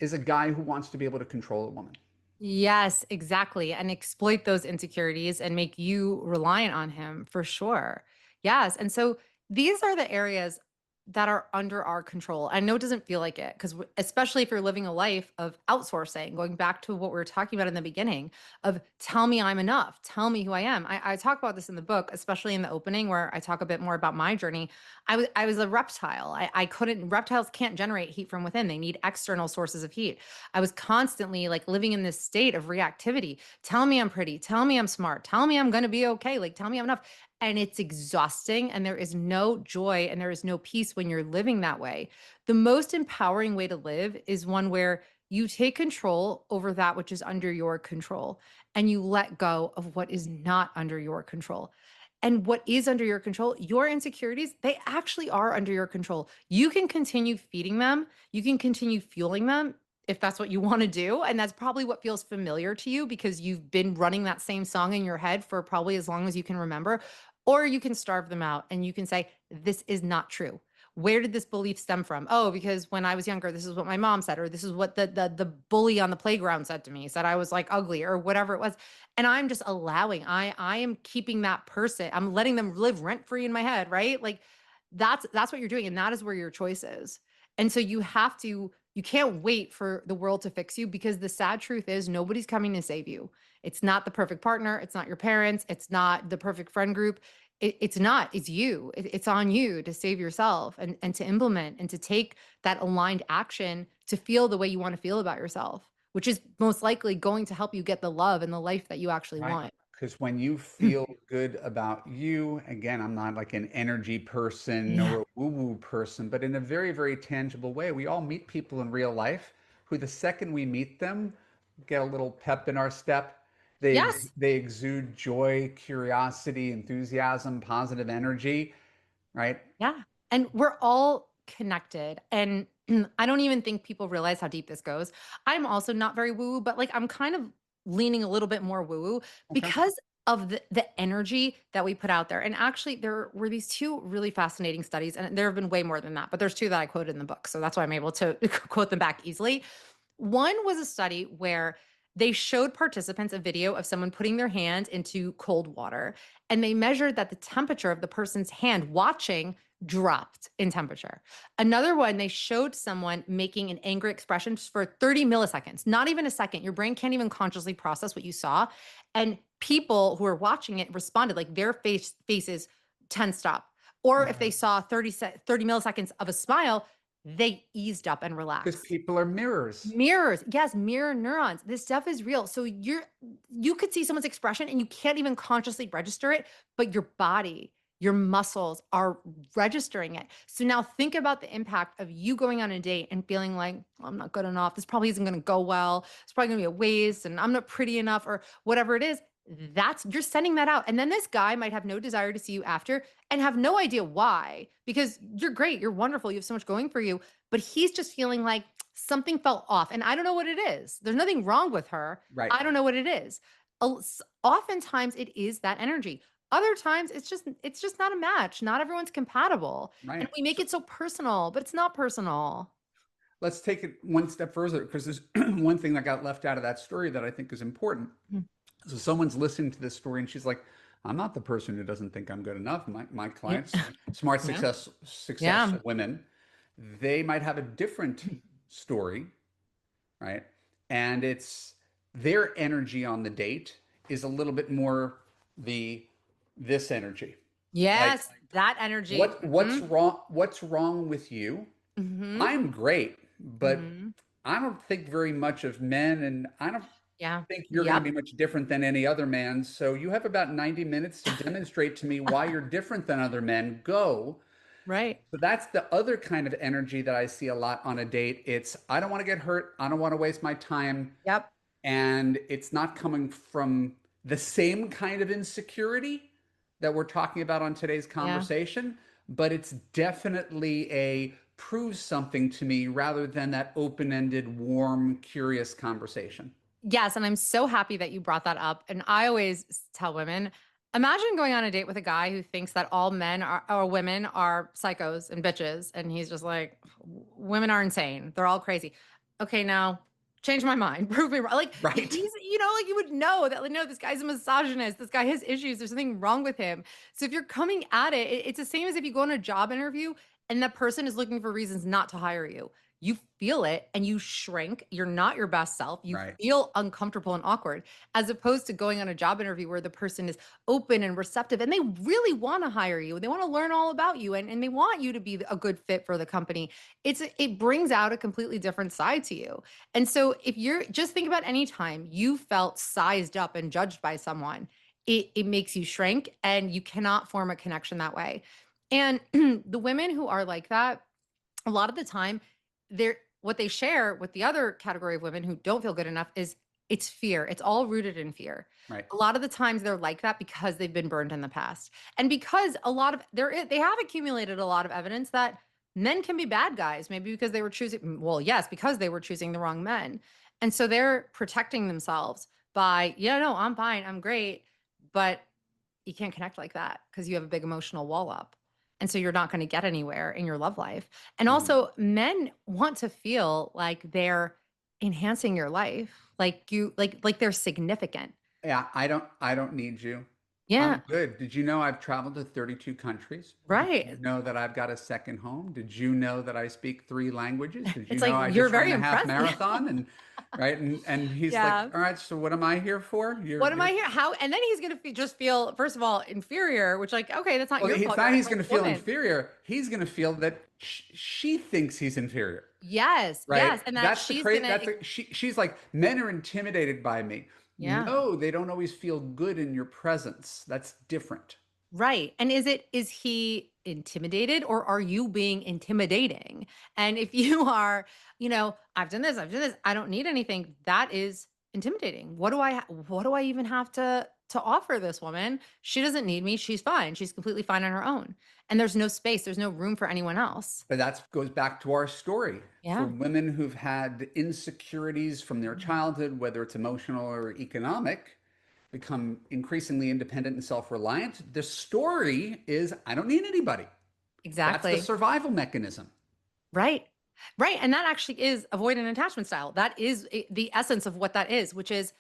is a guy who wants to be able to control a woman. Yes, exactly. And exploit those insecurities and make you reliant on him for sure. Yes. And so these are the areas that are under our control. I know it doesn't feel like it because, especially if you're living a life of outsourcing, going back to what we were talking about in the beginning of tell me I'm enough, tell me who I am. I talk about this in the book, especially in the opening where I talk a bit more about my journey. I was a reptile. I couldn't, reptiles can't generate heat from within, they need external sources of heat. I was constantly like living in this state of reactivity. Tell me I'm pretty. Tell me I'm smart. Tell me I'm going to be okay. Like, tell me I'm enough. And it's exhausting. And there is no joy and there is no peace when you're living that way. The most empowering way to live is one where you take control over that which is under your control and you let go of what is not under your control. And what is under your control, your insecurities, they actually are under your control. You can continue feeding them, you can continue fueling them if that's what you want to do. And that's probably what feels familiar to you because you've been running that same song in your head for probably as long as you can remember. Or you can starve them out and you can say, this is not true. Where did this belief stem from? Oh, because when I was younger, this is what my mom said, or this is what the bully on the playground said to me, said I was like ugly or whatever it was. And I'm just allowing, I am keeping that person, I'm letting them live rent free in my head, right? Like that's what you're doing. And that is where your choice is. And so you can't wait for the world to fix you because the sad truth is nobody's coming to save you. It's not the perfect partner. It's not your parents. It's not the perfect friend group. It's not. It's you. It's on you to save yourself and to implement and to take that aligned action to feel the way you want to feel about yourself, which is most likely going to help you get the love and the life that you actually Right. want. Because when you feel good about you, again, I'm not like an energy person Yeah. or a woo-woo person, but in a very, very tangible way, we all meet people in real life who the second we meet them, get a little pep in our step. Yes. They exude joy, curiosity, enthusiasm, positive energy, right? Yeah. And we're all connected. And I don't even think people realize how deep this goes. I'm also not very woo woo, but like I'm kind of leaning a little bit more woo woo Okay. because of the energy that we put out there. And actually, there were these two really fascinating studies, and there have been way more than that, but there's two that I quoted in the book. So that's why I'm able to quote them back easily. One was a study where they showed participants a video of someone putting their hand into cold water and they measured that the temperature of the person's hand watching dropped in temperature. Another one, they showed someone making an angry expression just for 30 milliseconds, not even a second. Your brain can't even consciously process what you saw. And people who are watching it responded like their faces tensed up. Or if they saw 30 milliseconds of a smile, they eased up and Because relaxed. people are mirrors. Mirrors. Yes, mirror neurons. This stuff is real. So you could see someone's expression and you can't even consciously register it, but your body, your muscles are registering it. So now think about the impact of you going on a date and feeling like, "Oh, I'm not good enough. This probably isn't going to go well. It's probably going to be a waste and I'm not pretty enough or whatever it is." That's you're sending that out. And then this guy might have no desire to see you after and have no idea why because you're great, you're wonderful, you have so much going for you, but he's just feeling like something felt off and I don't know what it is. There's nothing wrong with her. Right. I don't know what it is. Oftentimes it is that energy. Other times it's just not a match. Not everyone's compatible. And Right. we make So it so personal, but it's not personal. let's take it one step further because there's one thing that got left out of that story that I think is important. Mm. So someone's listening to this story and she's like, I'm not the person who doesn't think I'm good enough. My Yeah. clients, smart Yeah. successful Yeah. women, they might have a different story, right? And it's their energy on the date is a little bit more the this energy. Like Yes, that energy. Mhm. what's wrong with you? Mhm. I'm great, but Mhm. I don't think very much of men, and I don't Yeah. think you're going to Yep. be much different than any other man. So you have about 90 minutes to demonstrate to me why you're different than other men. Go. Right. So that's the other kind of energy that I see a lot on a date. It's I don't want to get hurt. I don't want to waste my time. Yep. And it's not coming from the same kind of insecurity that we're talking about on today's Yeah. conversation, but it's definitely a prove something to me rather than that open-ended, warm, curious conversation. Yes, and I'm so happy that you brought that up. And I always tell women, imagine going on a date with a guy who thinks that all men are or women are psychos and bitches, and he's just like, women are insane. They're all crazy. Okay, now change my mind. Prove me wrong. Like Right. he's, like you would know that, like, no, this guy's a misogynist. This guy has issues. There's something wrong with him. So if you're coming at it, it's the same as if you go on a job interview and that person is looking for reasons not to hire you. You feel it and you shrink. You're not your best self. You Right. feel uncomfortable and awkward, as opposed to going on a job interview where the person is open and receptive and they really want to hire you. They want to learn all about you and they want you to be a good fit for the company. It brings out a completely different side to you. And so if you're just think about any time you felt sized up and judged by someone, it makes you shrink and you cannot form a connection that way. And the women who are like that, a lot of the time they're what they share with the other category of women who don't feel good enough is it's fear. It's all rooted in fear. Right. A lot of the times they're like that because they've been burned in the past. And because a lot of they have accumulated a lot of evidence that men can be bad guys, maybe because they were choosing well, yes, because they were choosing the wrong men. And so they're protecting themselves by, yeah, no, I'm fine, I'm great, but you can't connect like that because you have a big emotional wall up. And so you're not going to get anywhere in your love life. And Mhm. also, men want to feel like they're enhancing your life, like like they're significant. Yeah, I don't need you. Yeah, I'm good. Did you know I've traveled to 32 countries? Did you right. know that I've got a second home? Did you know that I speak three languages? Did you It's know like I you're just ran very a half impressive. marathon and right? And he's like, Yeah. "All right, so what am I here for? What am I here? How? And then he's gonna just feel, first of all, inferior, which, like, okay, that's not Well, your it's fault. You're not he's acting like going to a feel woman. inferior. He's going to feel that she thinks he's inferior, Yes, right? yes, and that That's the she's crazy. gonna, She's like men are intimidated by me. yeah. No, they don't always feel good in your presence. That's different. Right. And is he intimidated or are you being intimidating? And if you are, I've done this, I don't need anything, that is intimidating. What do I even have to offer this woman? She doesn't need me. She's fine. She's completely fine on her own. And there's no space, there's no room for anyone else. But that goes back to our story. For Yeah. women who've had insecurities from their Mhm. childhood, whether it's emotional or economic, become increasingly independent and self-reliant, the story is I don't need anybody. That's the Exactly. survival mechanism. Right. Right. And that actually is avoidant attachment style. That is the essence of what that is, which is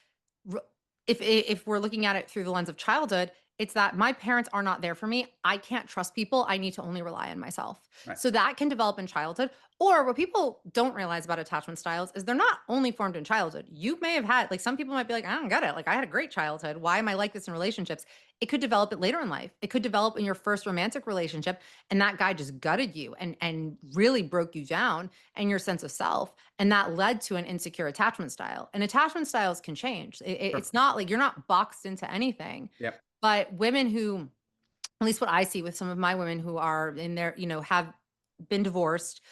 r- if we're looking at it through the lens of childhood, It's that my parents are not there for me. I can't trust people. I need to only rely on myself. Right. So that can develop in childhood. Or what people don't realize about attachment styles is they're not only formed in childhood. You may have had, like, some people might be like, I don't get it. Like, I had a great childhood. Why am I like this in relationships? It could develop it later in life. It could develop in your first romantic relationship, and that guy just gutted you and really broke you down and your sense of self. And that led to an insecure attachment style. And attachment styles can change. Sure. It's not like you're not boxed into anything. Yep. But women who, at least what I see with some of my women who are in their, have been divorced,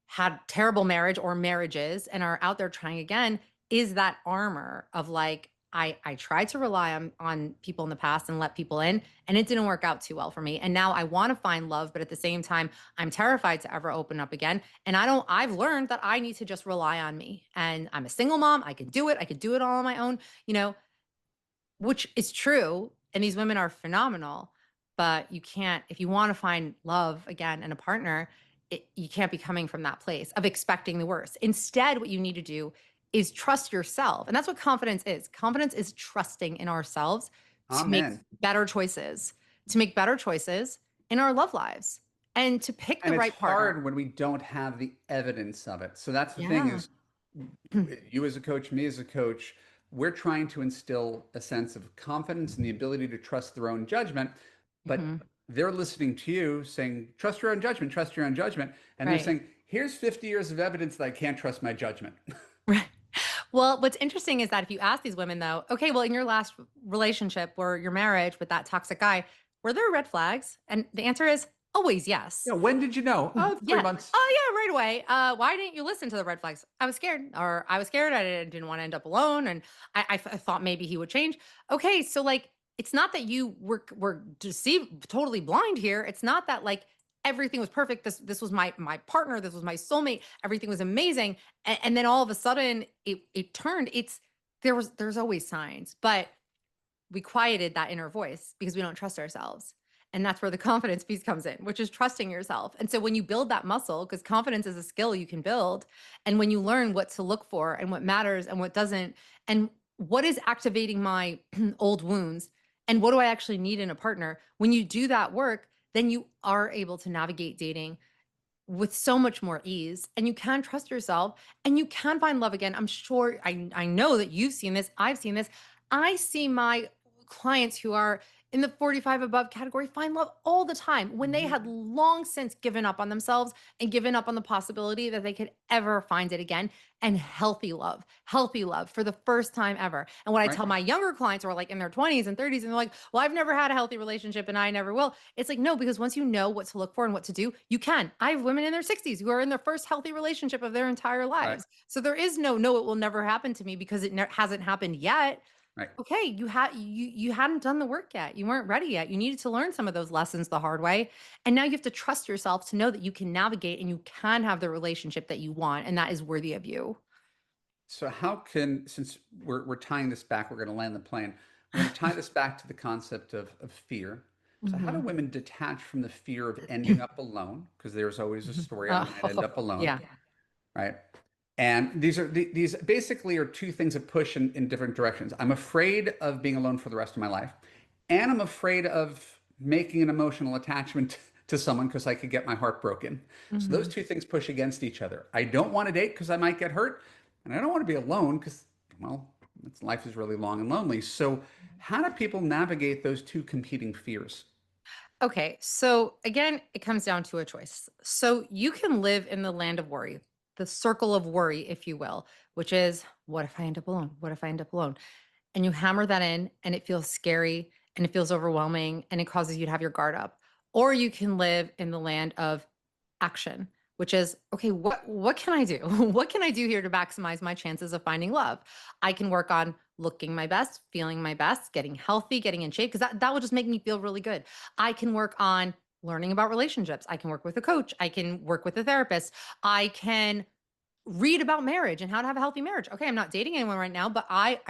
had terrible marriage or marriages, and are out there trying again, is that armor of like, I tried to rely on people in the past and let people in, and it didn't work out too well for me. And now I want to find love, but at the same time, I'm terrified to ever open up again. And I've learned that I need to just rely on me. And I'm a single mom. I can do it. I could do it all on my own, you know, which is true, and these women are phenomenal, but you can't, if you wanna find love again and a partner, you can't be coming from that place of expecting the worst. Instead, what you need to do is trust yourself, and that's what confidence is. Confidence is trusting in ourselves to make Amen. better choices, to make better choices in our love lives, and to pick the And it's right partner. hard when we don't have the evidence of it. So that's the thing Yeah. is you as a coach, me as a coach, we're trying to instill a sense of confidence and the ability to trust their own judgment. But Mhm. they're listening to you saying, trust your own judgment, trust your own judgment. And they're Right. saying, here's 50 years of evidence that I can't trust my judgment. Right. Well, what's interesting is that if you ask these women though, okay, well, in your last relationship or your marriage with that toxic guy, were there red flags? And the answer is always yes. When did you know? Oh, three Yeah. months. Oh, yeah, right away. Why didn't you listen to the red flags? I was scared, or I was scared. I didn't want to end up alone, and I thought maybe he would change. Okay, so like, it's not that you were deceived, totally blind here. It's not that like everything was perfect. This was my partner. This was my soulmate. Everything was amazing, and then all of a sudden it turned. There's always signs, but we quieted that inner voice because we don't trust ourselves. And that's where the confidence piece comes in, which is trusting yourself. And so when you build that muscle, because confidence is a skill you can build, and when you learn what to look for and what matters and what doesn't, and what is activating my old wounds, and what do I actually need in a partner, when you do that work, then you are able to navigate dating with so much more ease, and you can trust yourself, and you can find love again. I'm sure, I know that you've seen this, I've seen this. I see my clients who are in the 45 above category find love all the time when they Mhm. had long since given up on themselves and given up on the possibility that they could ever find it again. And healthy love for the first time ever. And what I Right. tell my younger clients who are like in their 20s and 30s, and they're like, well, I've never had a healthy relationship and I never will. It's like, no, because once you know what to look for and what to do, you can. I have women in their 60s who are in their first healthy relationship of their entire Right. lives. So there is no, it will never happen to me because it hasn't happened yet. Right. Okay, you hadn't done the work yet. You weren't ready yet. You needed to learn some of those lessons the hard way. And now you have to trust yourself to know that you can navigate and you can have the relationship that you want and that is worthy of you. So how can, since we're tying this back, we're going to land the plane. We're going to tie this back to the concept of fear. So how do Mhm. women detach from the fear of ending up alone? Because there's always a Mhm. story I might end Oh, up alone, yeah. right? And these basically are two things that push in different directions. I'm afraid of being alone for the rest of my life, and I'm afraid of making an emotional attachment to someone because I could get my heart broken. So those Mhm. two things push against each other. I don't want to date because I might get hurt, and I don't want to be alone because, well, life is really long and lonely. So how do people navigate those two competing fears? Okay, so again, it comes down to a choice. So you can live in the land of worry, the circle of worry, if you will, which is, what if I end up alone? What if I end up alone? And you hammer that in, and it feels scary and it feels overwhelming and it causes you to have your guard up. Or you can live in the land of action, which is, okay, what can I do? What can I do here to maximize my chances of finding love? I can work on looking my best, feeling my best, getting healthy, getting in shape, because that will just make me feel really good. I can work on learning about relationships. I can work with a coach. I can work with a therapist. I can read about marriage and how to have a healthy marriage. Okay, I'm not dating anyone right now, but I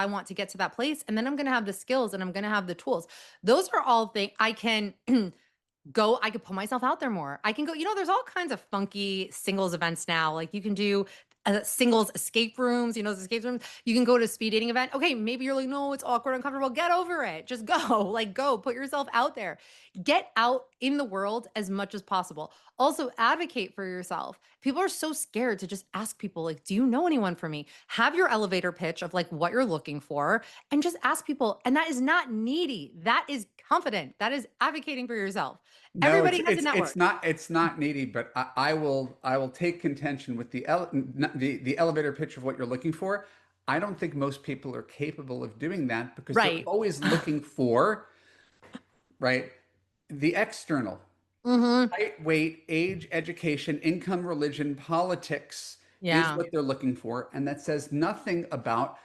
want to get to that place, and then I'm going to have the skills and I'm going to have the tools. Those are all things I can go. I could put myself out there more. I can go, there's all kinds of funky singles events now. Like you can do singles escape rooms, those escape rooms. You can go to a speed dating event. Okay, maybe you're like, no, it's awkward, uncomfortable. Get over it. Just go. Like, go, put yourself out there. Get out in the world as much as possible. Also, advocate for yourself. People are so scared to just ask people, like, do you know anyone for me? Have your elevator pitch of like what you're looking for and just ask people. And that is not needy. That is confident. That is advocating for yourself. No, Everybody has a network. it's not needy, but I will take contention with the elevator pitch of what you're looking for. I don't think most people are capable of doing that because they're Right. always looking for, right, the external. Hmm. Height, weight, age, education, income, religion, politics is Yeah. what they're looking for, and that says nothing about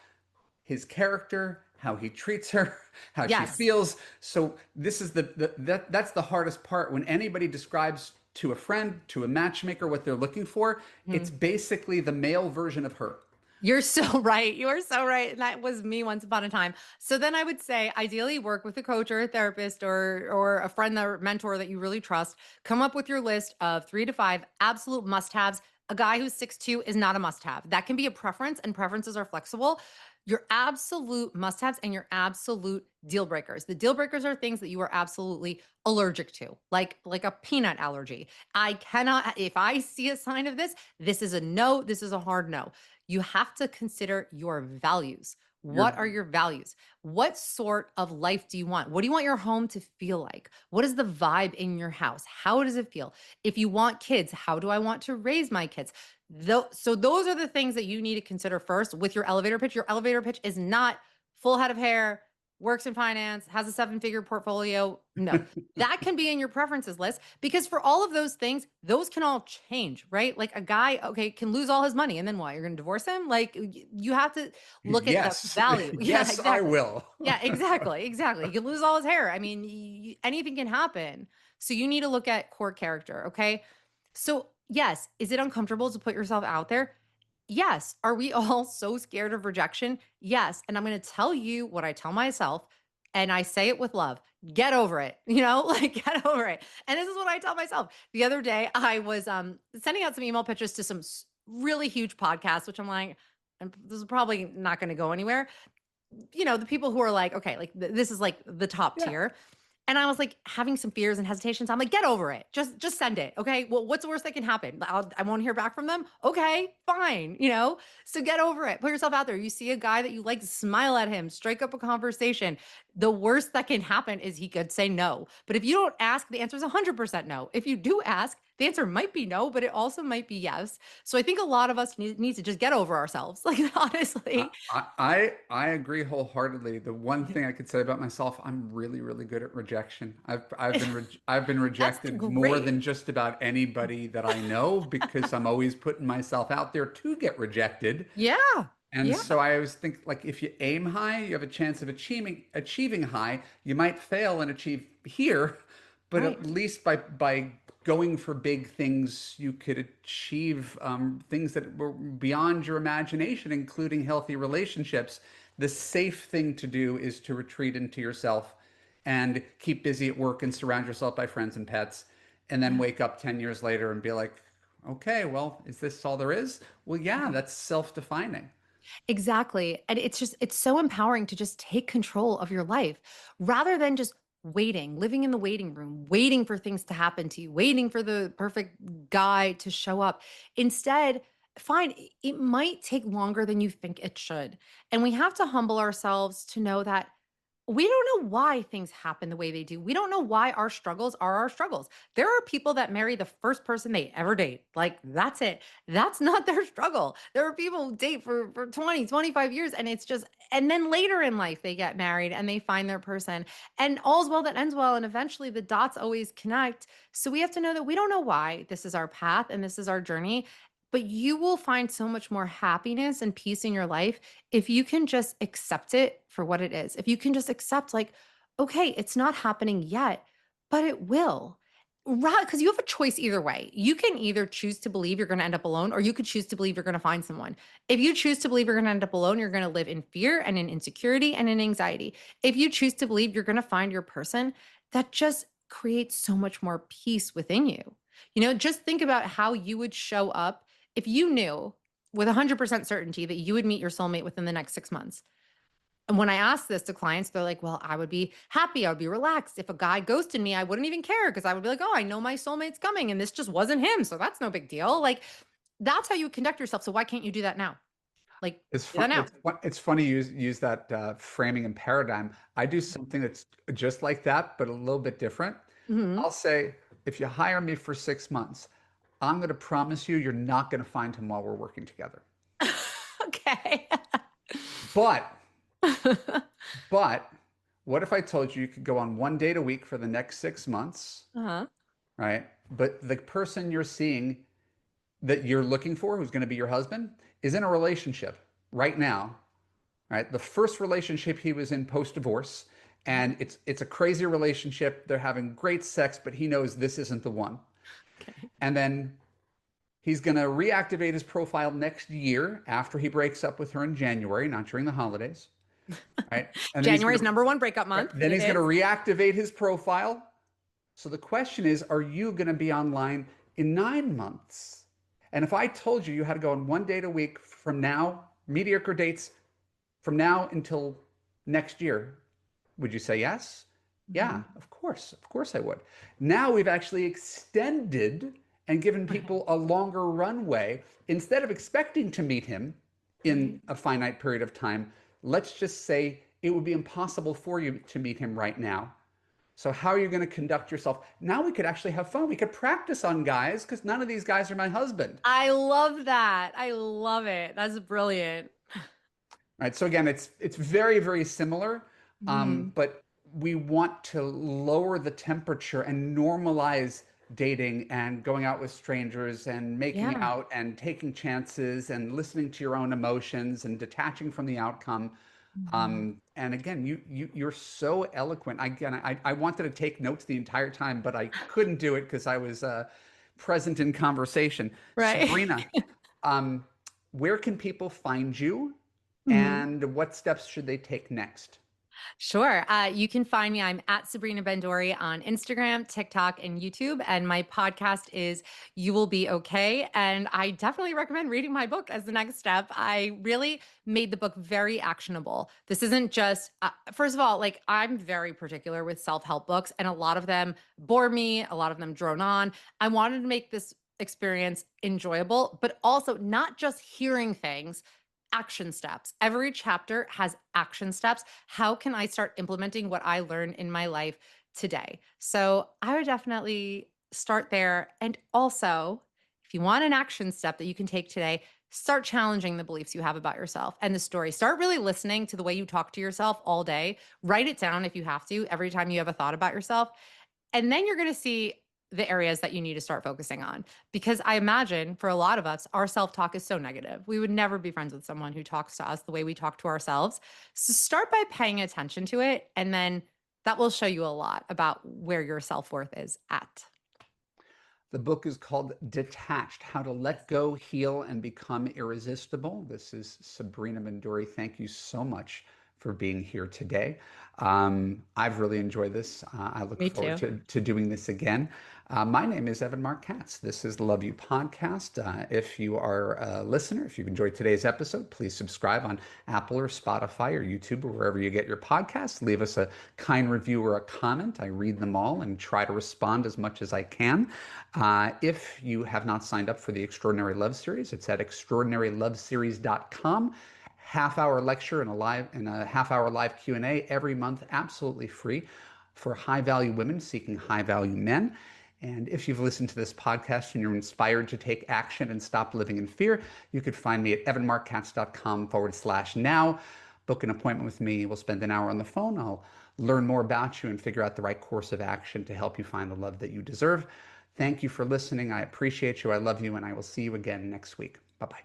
his character, how he treats her, how she Yes. feels. So this is that's the hardest part when anybody describes to a friend, to a matchmaker what they're looking for, it's basically the male version of her. You're so right. You are so right. And that was me once upon a time. So then I would say ideally work with a coach or a therapist or a friend or mentor that you really trust. Come up with your list of 3 to 5 absolute must-haves. A guy who's 6'2" is not a must-have. That can be a preference and preferences are flexible. Your absolute must-haves and your absolute deal breakers. The deal breakers are things that you are absolutely allergic to, like a peanut allergy. I cannot, if I see a sign of this is a no, this is a hard no. You have to consider your values. What You're are your values? What sort of life do you want? What do you want your home to feel like? What is the vibe in your house? How does it feel? If you want kids, how do I want to raise my kids? So those are the things that you need to consider first with your elevator pitch. Your elevator pitch is not full head of hair, works in finance, has a 7-figure portfolio. No, that can be in your preferences list because for all of those things, those can all change, right? Like a guy, okay, can lose all his money and then what? You're going to divorce him? Like you have to look at the yes, value. Yeah, yes, I exactly. will. Yeah, exactly. Exactly. He can lose all his hair. I mean, anything can happen. So you need to look at core character. Okay. So, yes, is it uncomfortable to put yourself out there? Yes. Are we all so scared of rejection? Yes. And I'm going to tell you what I tell myself, and I say it with love. Get over it. Like get over it. And this is what I tell myself. The other day, I was sending out some email pitches to some really huge podcasts, which I'm like, this is probably not going to go anywhere. The people who are like, okay, like this is like the top Yeah. tier. And I was like having some fears and hesitations. I'm like, get over it. Just send it. Okay. Well, what's the worst that can happen? I won't hear back from them. Okay, fine. So get over it. Put yourself out there. You see a guy that you like, smile at him, strike up a conversation. The worst that can happen is he could say no. But if you don't ask, the answer is 100% no. If you do ask, the answer might be no, but it also might be yes. So I think a lot of us need to just get over ourselves. Like, honestly. I agree wholeheartedly. The one thing I could say about myself, I'm really, really good at rejection. I've been That's rejected more great. than just about anybody that I know because I'm always putting myself out there to get rejected. Yeah. And Yeah. so I always think like if you aim high, you have a chance of achieving high. You might fail and achieve here, but Right. at least by going for big things, you could achieve things that were beyond your imagination, including healthy relationships. The safe thing to do is to retreat into yourself and keep busy at work and surround yourself by friends and pets, and then Yeah. wake up 10 years later and be like, okay, well, is this all there is? Well, yeah, Right. that's self-defining. Exactly. And it's so empowering to just take control of your life rather than just waiting, living in the waiting room, waiting for things to happen to you, waiting for the perfect guy to show up. Instead, fine, it might take longer than you think it should. And we have to humble ourselves to know that we don't know why things happen the way they do. We don't know why our struggles are our struggles. There are people that marry the first person they ever date. Like, that's it. That's not their struggle. There are people who date for 20, 25 years, and it's just, and then later in life, they get married and they find their person. And all's well that ends well. And eventually the dots always connect. So we have to know that we don't know why this is our path and this is our journey. But you will find so much more happiness and peace in your life if you can just accept it for what it is. If you can just accept, like, okay, it's not happening yet, but it will. Right. Because you have a choice either way. You can either choose to believe you're going to end up alone, or you could choose to believe you're going to find someone. If you choose to believe you're going to end up alone, you're going to live in fear and in insecurity and in anxiety. If you choose to believe you're going to find your person, that just creates so much more peace within you. Just think about how you would show up if you knew. with 100% certainty that you would meet your soulmate within the next 6 months. And when I ask this to clients, they're like, well, I would be happy. I would be relaxed. If a guy ghosted me, I wouldn't even care because I would be like, oh, I know my soulmate's coming and this just wasn't him. So that's no big deal. Like, that's how you conduct yourself. So why can't you do that now? Like, It's do fun. that now. It's funny you use that framing and paradigm. I do something that's just like that, but a little bit different. Hmm. I'll say, if you hire me for 6 months, I'm going to promise you, you're not going to find him while we're working together. Okay. But, but, what if I told you you could go on one date a week for the next 6 months, Uh-huh. right? But the person you're seeing that you're looking for, who's going to be your husband, is in a relationship right now, right? The first relationship he was in post-divorce, Uh-huh. and it's a crazy relationship. They're having great sex, but he knows this isn't the one. Okay. And then he's going to reactivate his profile next year after he breaks up with her in January, not during the holidays, right? And then he's going January's to number one breakup right, month. then It he's going to is. reactivate his profile. So the question is, are you going to be online in 9 months? And if I told you you had to go on one date a week from now, mediocre dates from now until next year, would you say yes? Yeah, Mhm. of course. Of course I would. Now we've actually extended and given Right. people a longer runway. Instead of expecting to meet him in Right. a finite period of time, let's just say it would be impossible for you to meet him right now. So how are you going to conduct yourself? Now we could actually have fun. We could practice on guys because none of these guys are my husband. I love that. I love it. That's brilliant. Right. So again, it's very, very similar, Mhm. but we want to lower the temperature and normalize dating and going out with strangers and making Yeah. out and taking chances and listening to your own emotions and detaching from the outcome. Mhm. And again, you're so eloquent. I wanted to take notes the entire time, but I couldn't do it because I was present in conversation. Right. Sabrina, um, where can people find you, Mhm. and what steps should they take next? Sure. You can find me. I'm at Sabrina Bendory on Instagram, TikTok, and YouTube. And my podcast is You Will Be Okay. And I definitely recommend reading my book as the next step. I really made the book very actionable. This isn't just, first of all, like I'm very particular with self help books, and a lot of them bore me, a lot of them drone on. I wanted to make this experience enjoyable, but also not just hearing things, action steps. Every chapter has action steps. How can I start implementing what I learned in my life today? So I would definitely start there. And also, if you want an action step that you can take today, start challenging the beliefs you have about yourself and the story. Start really listening to the way you talk to yourself all day. Write it down if you have to, every time you have a thought about yourself. And then you're going to see the areas that you need to start focusing on. Because I imagine for a lot of us, our self talk is so negative. We would never be friends with someone who talks to us the way we talk to ourselves. So start by paying attention to it. And then that will show you a lot about where your self worth is at. The book is called Detached: How to Yes. Let Go, Heal, and Become Irresistible. This is Sabrina Bendory. Thank you so much for being here today. I've really enjoyed this. I look Me forward too. to doing this again. My name is Evan Mark Katz. This is the Love You Podcast. If you are a listener, if you've enjoyed today's episode, please subscribe on Apple or Spotify or YouTube or wherever you get your podcasts. Leave us a kind review or a comment. I read them all and try to respond as much as I can. If you have not signed up for the Extraordinary Love Series, it's at extraordinaryloveseries.com. Half-hour lecture and a half-hour live Q&A every month, absolutely free for high-value women seeking high-value men. And if you've listened to this podcast and you're inspired to take action and stop living in fear, you could find me at evanmarkkatz.com/now. Book an appointment with me. We'll spend an hour on the phone. I'll learn more about you and figure out the right course of action to help you find the love that you deserve. Thank you for listening. I appreciate you. I love you, and I will see you again next week. Bye bye.